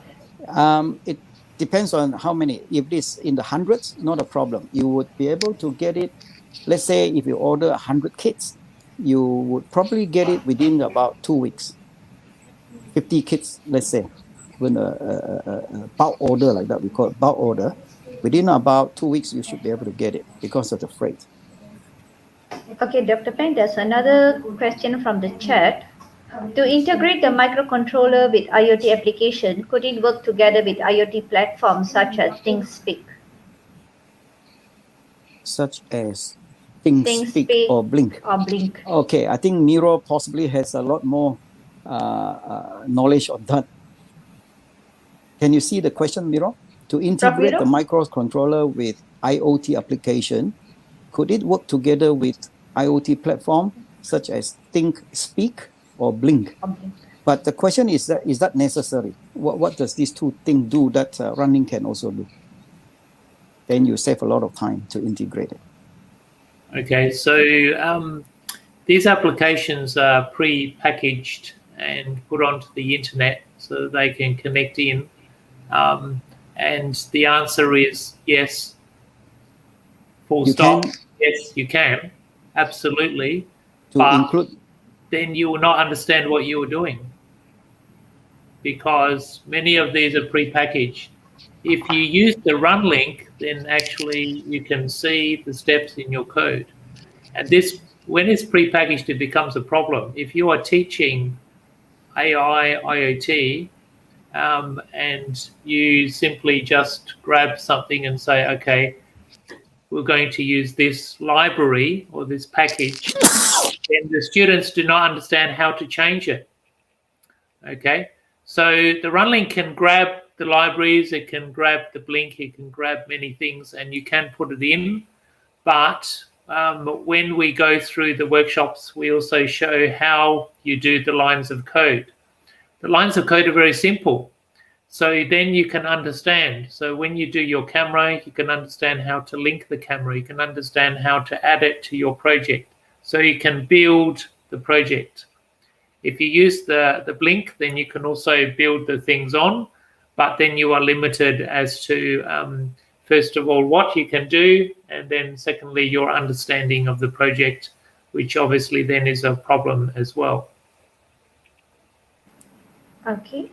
It depends on how many. If it's in the hundreds, not a problem. You would be able to get it. Let's say if you order 100 kits, you would probably get it within about 2 weeks. 50 kits, let's say, when a bulk order like that, we call it bulk order. Within about 2 weeks, you should be able to get it because of the freight. Okay, Dr. Peng, there's another question from the chat. To integrate the microcontroller with IoT application, could it work together with IoT platforms such as ThinkSpeak? Such as Think, Speak, ThinkSpeak or Blink. or Blink. Okay, I think Miro possibly has a lot more knowledge on that. Can you see the question, Miro? To integrate the microcontroller with IoT application, could it work together with IoT platform such as Think, Speak, or Blink? But the question is that necessary? What does these two things do that Runlinc can also do? Then you save a lot of time to integrate it. Okay, so these applications are pre-packaged and put onto the internet so that they can connect in. And the answer is yes, full stop. Yes, you can, absolutely. But then you will not understand what you are doing because many of these are pre-packaged. If you use the Runlinc, then actually you can see the steps in your code. And this, when it's pre-packaged, it becomes a problem. If you are teaching AI, IoT, and you simply just grab something and say, okay, we're going to use this library or this package, then the students do not understand how to change it. Okay, so the Runlinc can grab the libraries, it can grab the Blink, it can grab many things, and you can put it in. But when we go through the workshops, we also show how you do the lines of code. The lines of code are very simple. So then you can understand. So when you do your camera, you can understand how to link the camera. You can understand how to add it to your project. So you can build the project. If you use the Blink, then you can also build the things on, but then you are limited as to, first of all, what you can do, and then secondly, your understanding of the project, which obviously then is a problem as well. Okay,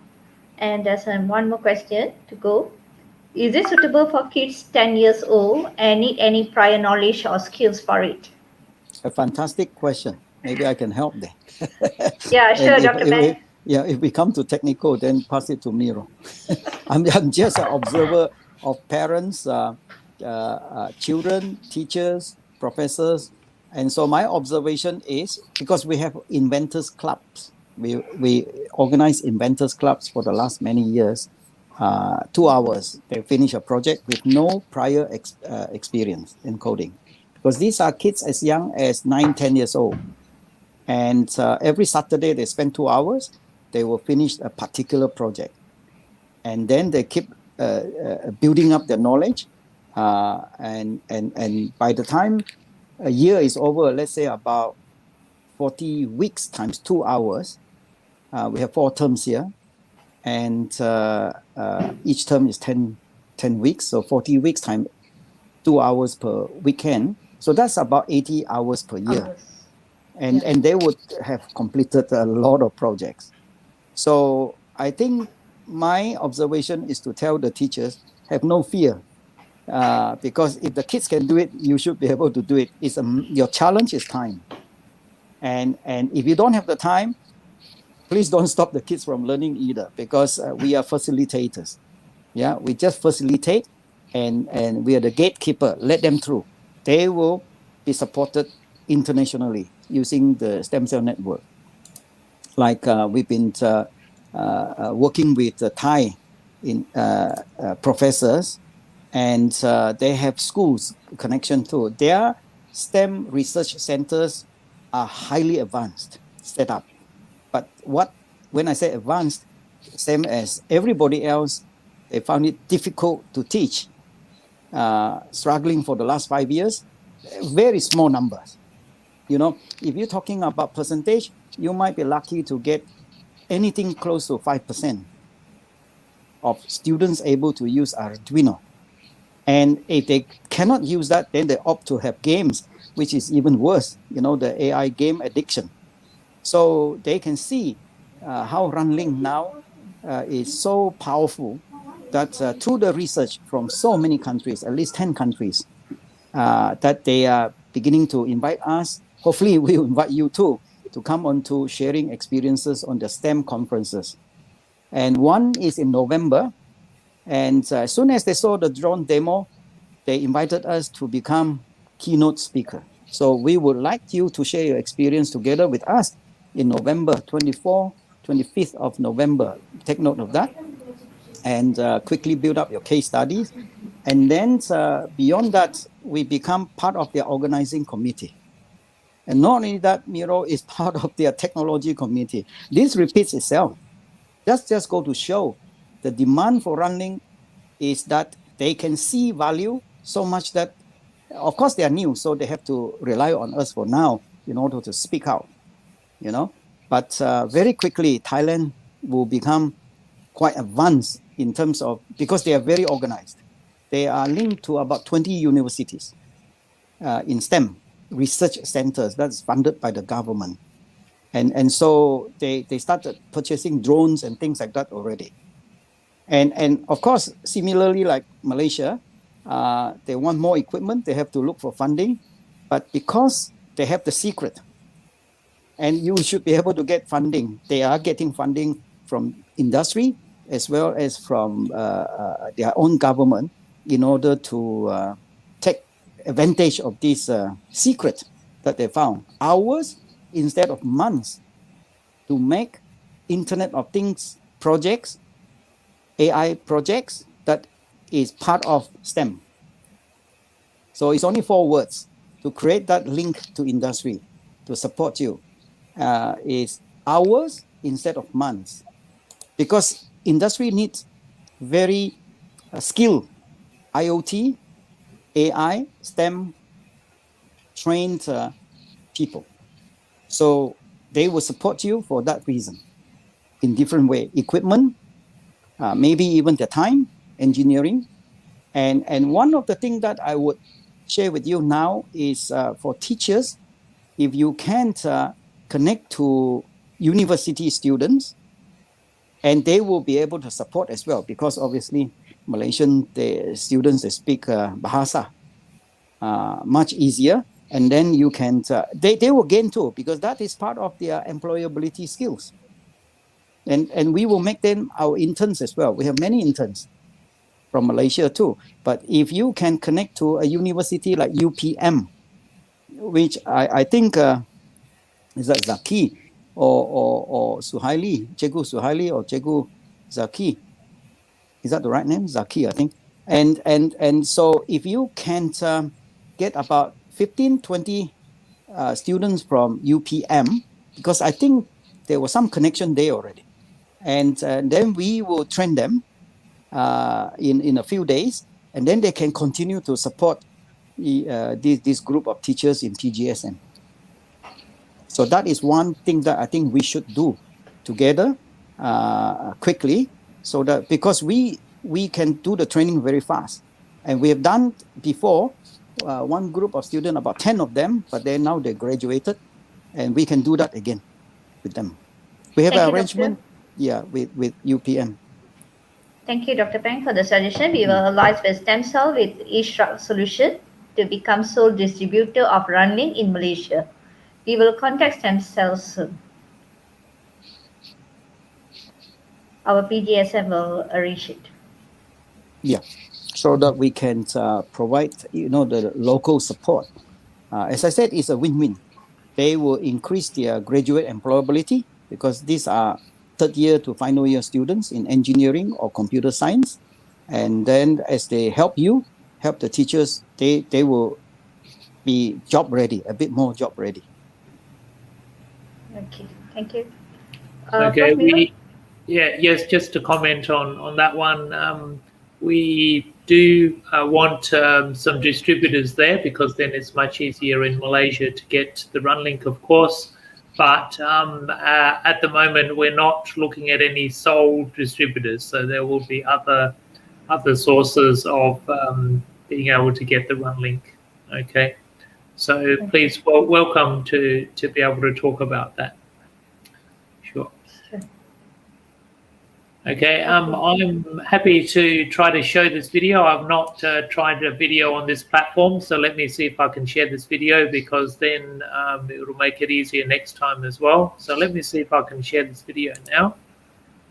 and there's one more question to go. Is it suitable for kids 10 years old and need any prior knowledge or skills for it? A fantastic question. Maybe I can help there. Yeah, sure, Dr. Ben. If we come to technical, then pass it to Miro. I'm just an observer of parents, children, teachers, professors. And so my observation is, because we have inventors clubs, we organize inventors clubs for the last many years, 2 hours, they finish a project with no prior experience in coding. Because these are kids as young as 9, 10 years old. And every Saturday they spend 2 hours, they will finish a particular project. And then they keep building up their knowledge. And by the time a year is over, let's say about 40 weeks times 2 hours, we have 4 terms here. And each term is 10 weeks. So 40 weeks times 2 hours per weekend. So that's about 80 hours per year. And they would have completed a lot of projects. So I think my observation is to tell the teachers, have no fear. Because if the kids can do it, you should be able to do it. Your challenge is time. And if you don't have the time, please don't stop the kids from learning either, because we are facilitators. Yeah, we just facilitate and we are the gatekeeper. Let them through. They will be supported internationally using the stem cell network. Like we've been working with Thai professors, and they have schools connection too. Their STEM research centers are highly advanced set up. But when I say advanced, same as everybody else, they found it difficult to teach, struggling for the last 5 years, very small numbers. You know, if you're talking about percentage, you might be lucky to get anything close to 5% of students able to use Arduino. And if they cannot use that, then they opt to have games, which is even worse, you know, the AI game addiction. So they can see how Runlinc now is so powerful that through the research from so many countries, at least 10 countries, that they are beginning to invite us. Hopefully we'll invite you too, to come on to sharing experiences on the STEM conferences. And one is in November. And as soon as they saw the drone demo, they invited us to become keynote speaker. So we would like you to share your experience together with us in November, 24th, 25th of November. Take note of that. And quickly build up your case studies. And then beyond that, we become part of their organizing committee. And not only that, Miro is part of their technology committee. This repeats itself. Just go to show the demand for Runlinc is that they can see value so much that, of course, they are new, so they have to rely on us for now in order to speak out, you know. But very quickly, Thailand will become quite advanced in terms of, because they are very organized. They are linked to about 20 universities in STEM research centers that's funded by the government. And so they started purchasing drones and things like that already. And of course, similarly, like Malaysia, they want more equipment. They have to look for funding. But because they have the secret, and you should be able to get funding, they are getting funding from industry as well as from their own government in order to take advantage of this secret that they found. Hours instead of months to make Internet of Things projects, AI projects that is part of STEM. So it's only 4 words to create that link to industry to support you. Is hours instead of months, because industry needs very skilled IoT, AI, STEM trained people. So they will support you for that reason in different way. Equipment, maybe even the time, engineering. And one of the things that I would share with you now is for teachers, if you can't connect to university students, and they will be able to support as well, because obviously Malaysian students, they speak Bahasa much easier. And then you can, they will gain too, because that is part of their employability skills. And we will make them our interns as well. We have many interns from Malaysia too. But if you can connect to a university like UPM, which I think is that Zaki or Suhaili, Cikgu Suhaili or Cikgu Zaki. Is that the right name? Zaki, I think. And so if you can get about 15, 20 students from UPM, because I think there was some connection there already. And then we will train them in a few days, and then they can continue to support this group of teachers in TGSM. So that is one thing that I think we should do together quickly, so that, because we can do the training very fast. And we have done before, one group of students, about 10 of them, but then now they graduated, and we can do that again with them. We have an arrangement, with UPM. Thank you, Dr. Peng, for the suggestion. We will alliance with Stem Cell with eShop Solution to become sole distributor of Runlinc in Malaysia. We will contact Stem Cell soon. Our PGSM will arrange it. Yeah, so that we can provide, the local support. As I said, it's a win-win. They will increase their graduate employability, because these are 3rd year to final year students in engineering or computer science. And then as they help the teachers, they will be job ready, a bit more job ready. Okay, thank you. Okay, yes, just to comment on that one, we do want some distributors there, because then it's much easier in Malaysia to get the Runlinc, of course. But at the moment, we're not looking at any sole distributors, so there will be other sources of being able to get the Runlinc. Okay, so please welcome to be able to talk about that. Sure. Okay, I'm happy to try to show this video. I've not tried a video on this platform, so let me see if I can share this video, because then it will make it easier next time as well. So let me see if I can share this video now.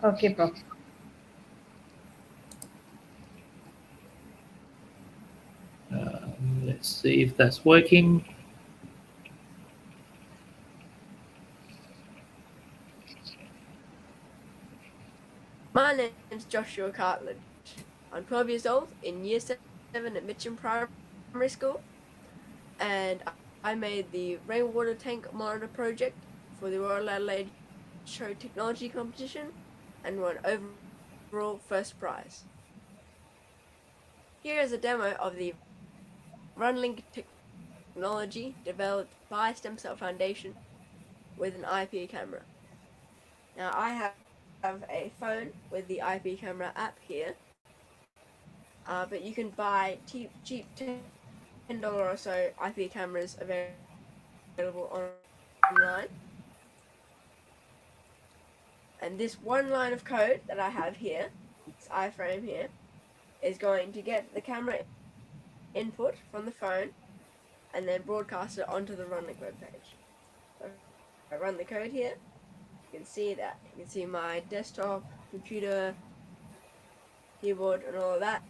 Okay, Prof. Let's see if that's working. My name's Joshua Cartledge. I'm 12 years old, in Year 7 at Mitcham Primary School, and I made the rainwater tank monitor project for the Royal Adelaide Show Technology Competition and won overall first prize. Here is a demo of the Runlinc technology developed by Stem Cell Foundation with an IP camera. Now I have a phone with the IP camera app here, but you can buy cheap $10 or so IP cameras available online. And this one line of code that I have here, this iframe here, is going to get the camera input from the phone and then broadcast it onto the Runlinc webpage. So I run the code here. You can see that. You can see my desktop, computer, keyboard, and all of that,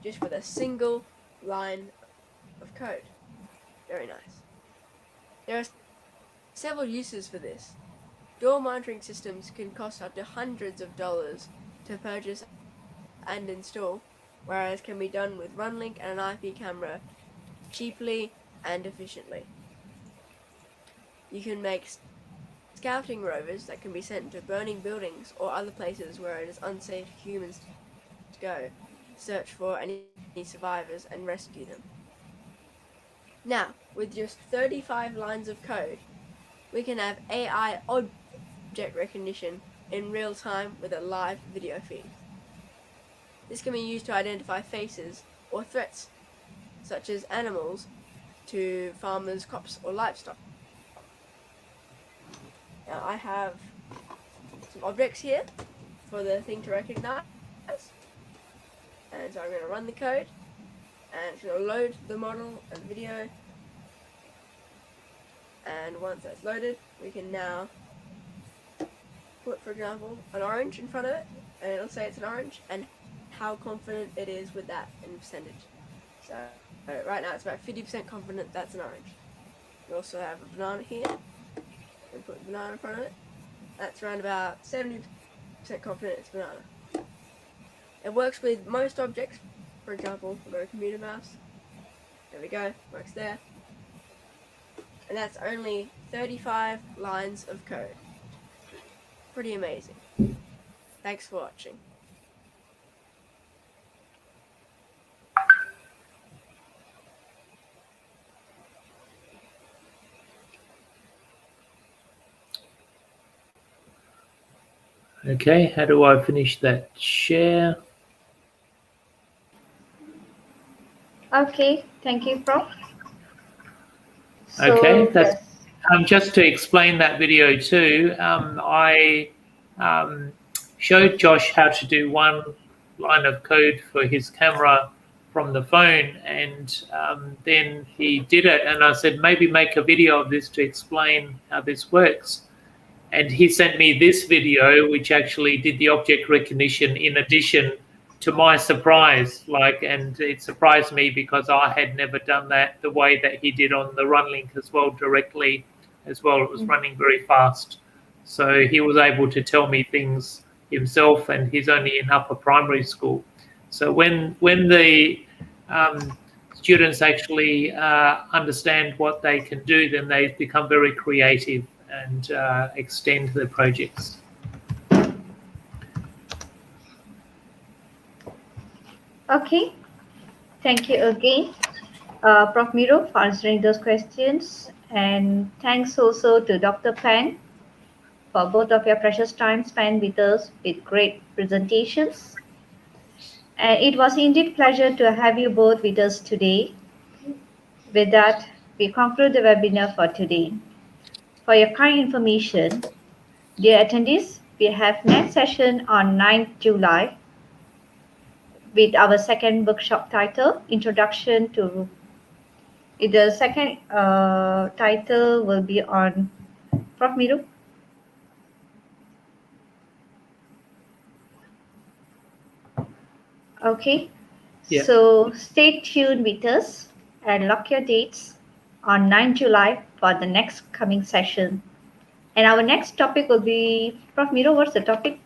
just with a single line of code. Very nice. There are several uses for this. Door monitoring systems can cost up to hundreds of dollars to purchase and install, whereas can be done with Runlinc and an IP camera cheaply and efficiently. You can make scouting rovers that can be sent to burning buildings or other places where it is unsafe for humans to go, search for any survivors and rescue them. Now, with just 35 lines of code, we can have AI object recognition in real time with a live video feed. This can be used to identify faces or threats, such as animals, to farmers, crops, or livestock. Now I have some objects here for the thing to recognize, and so I'm going to run the code, and it's going to load the model and video, and once that's loaded, we can now put, for example, an orange in front of it, and it'll say it's an orange, and how confident it is with that in percentage. So right now it's about 50% confident that's an orange. We also have a banana here, and put a banana in front of it. That's around about 70% confident it's banana. It works with most objects. For example, we've got a computer mouse. There we go, works there. And that's only 35 lines of code. Pretty amazing. Thanks for watching. Okay, how do I finish that share? Okay, thank you, Prof. Okay, that's yes. just to explain that video too. I showed Josh how to do one line of code for his camera from the phone, and then he did it, and I said maybe make a video of this to explain how this works. And he sent me this video, which actually did the object recognition in addition, to my surprise. And it surprised me because I had never done that the way that he did on the Runlinc as well, directly as well. It was running very fast. So he was able to tell me things himself, and he's only in upper primary school. So when the students actually understand what they can do, then they become very creative and extend their projects. Okay, thank you again, Prof. Miro, for answering those questions. And thanks also to Dr. Pan for both of your precious time spent with us with great presentations. And it was indeed a pleasure to have you both with us today. With that, we conclude the webinar for today. For your kind information, dear attendees, we we have next session on 9th July with our second workshop title, Introduction to. The second title will be on Prof. Miru. Okay, Yeah. so stay tuned with us and lock your dates on 9 July for the next coming session. And our next topic will be, Prof. Miro, what's the topic?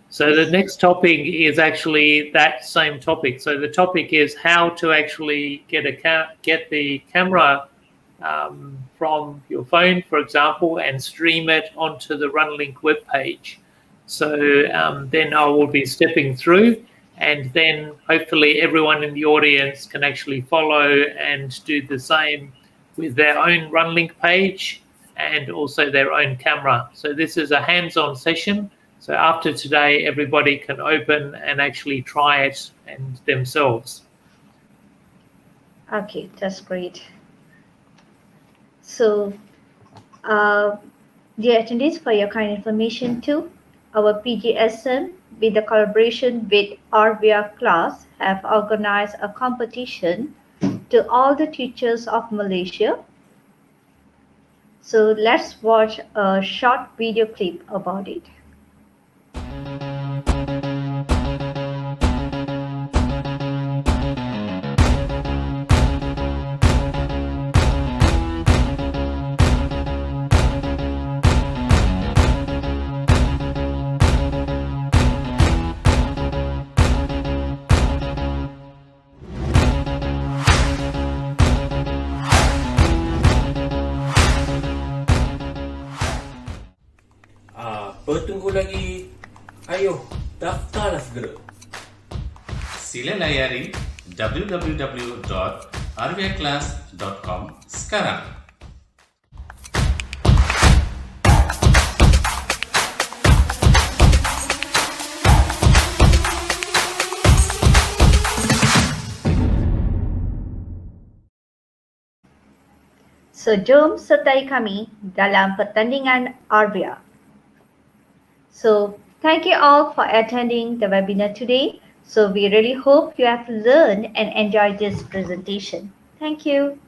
So the next topic is actually that same topic. So the topic is how to actually get the camera from your phone, for example, and stream it onto the Runlinc webpage. So then I will be stepping through, and then hopefully everyone in the audience can actually follow and do the same with their own Runlinc page and also their own camera. So this is a hands-on session. So after today, everybody can open and actually try it and themselves. Okay, that's great. So, dear attendees, for your kind information too, our PGSM, with the collaboration with RVR class, have organized a competition to all the teachers of Malaysia. So let's watch a short video clip about it. Apa tunggu lagi? Ayo, daftarlah segera. Sila layari www.rvclass.com sekarang. So, jom sertai kami dalam pertandingan RVR. So, thank you all for attending the webinar today. So, we really hope you have learned and enjoyed this presentation. Thank you.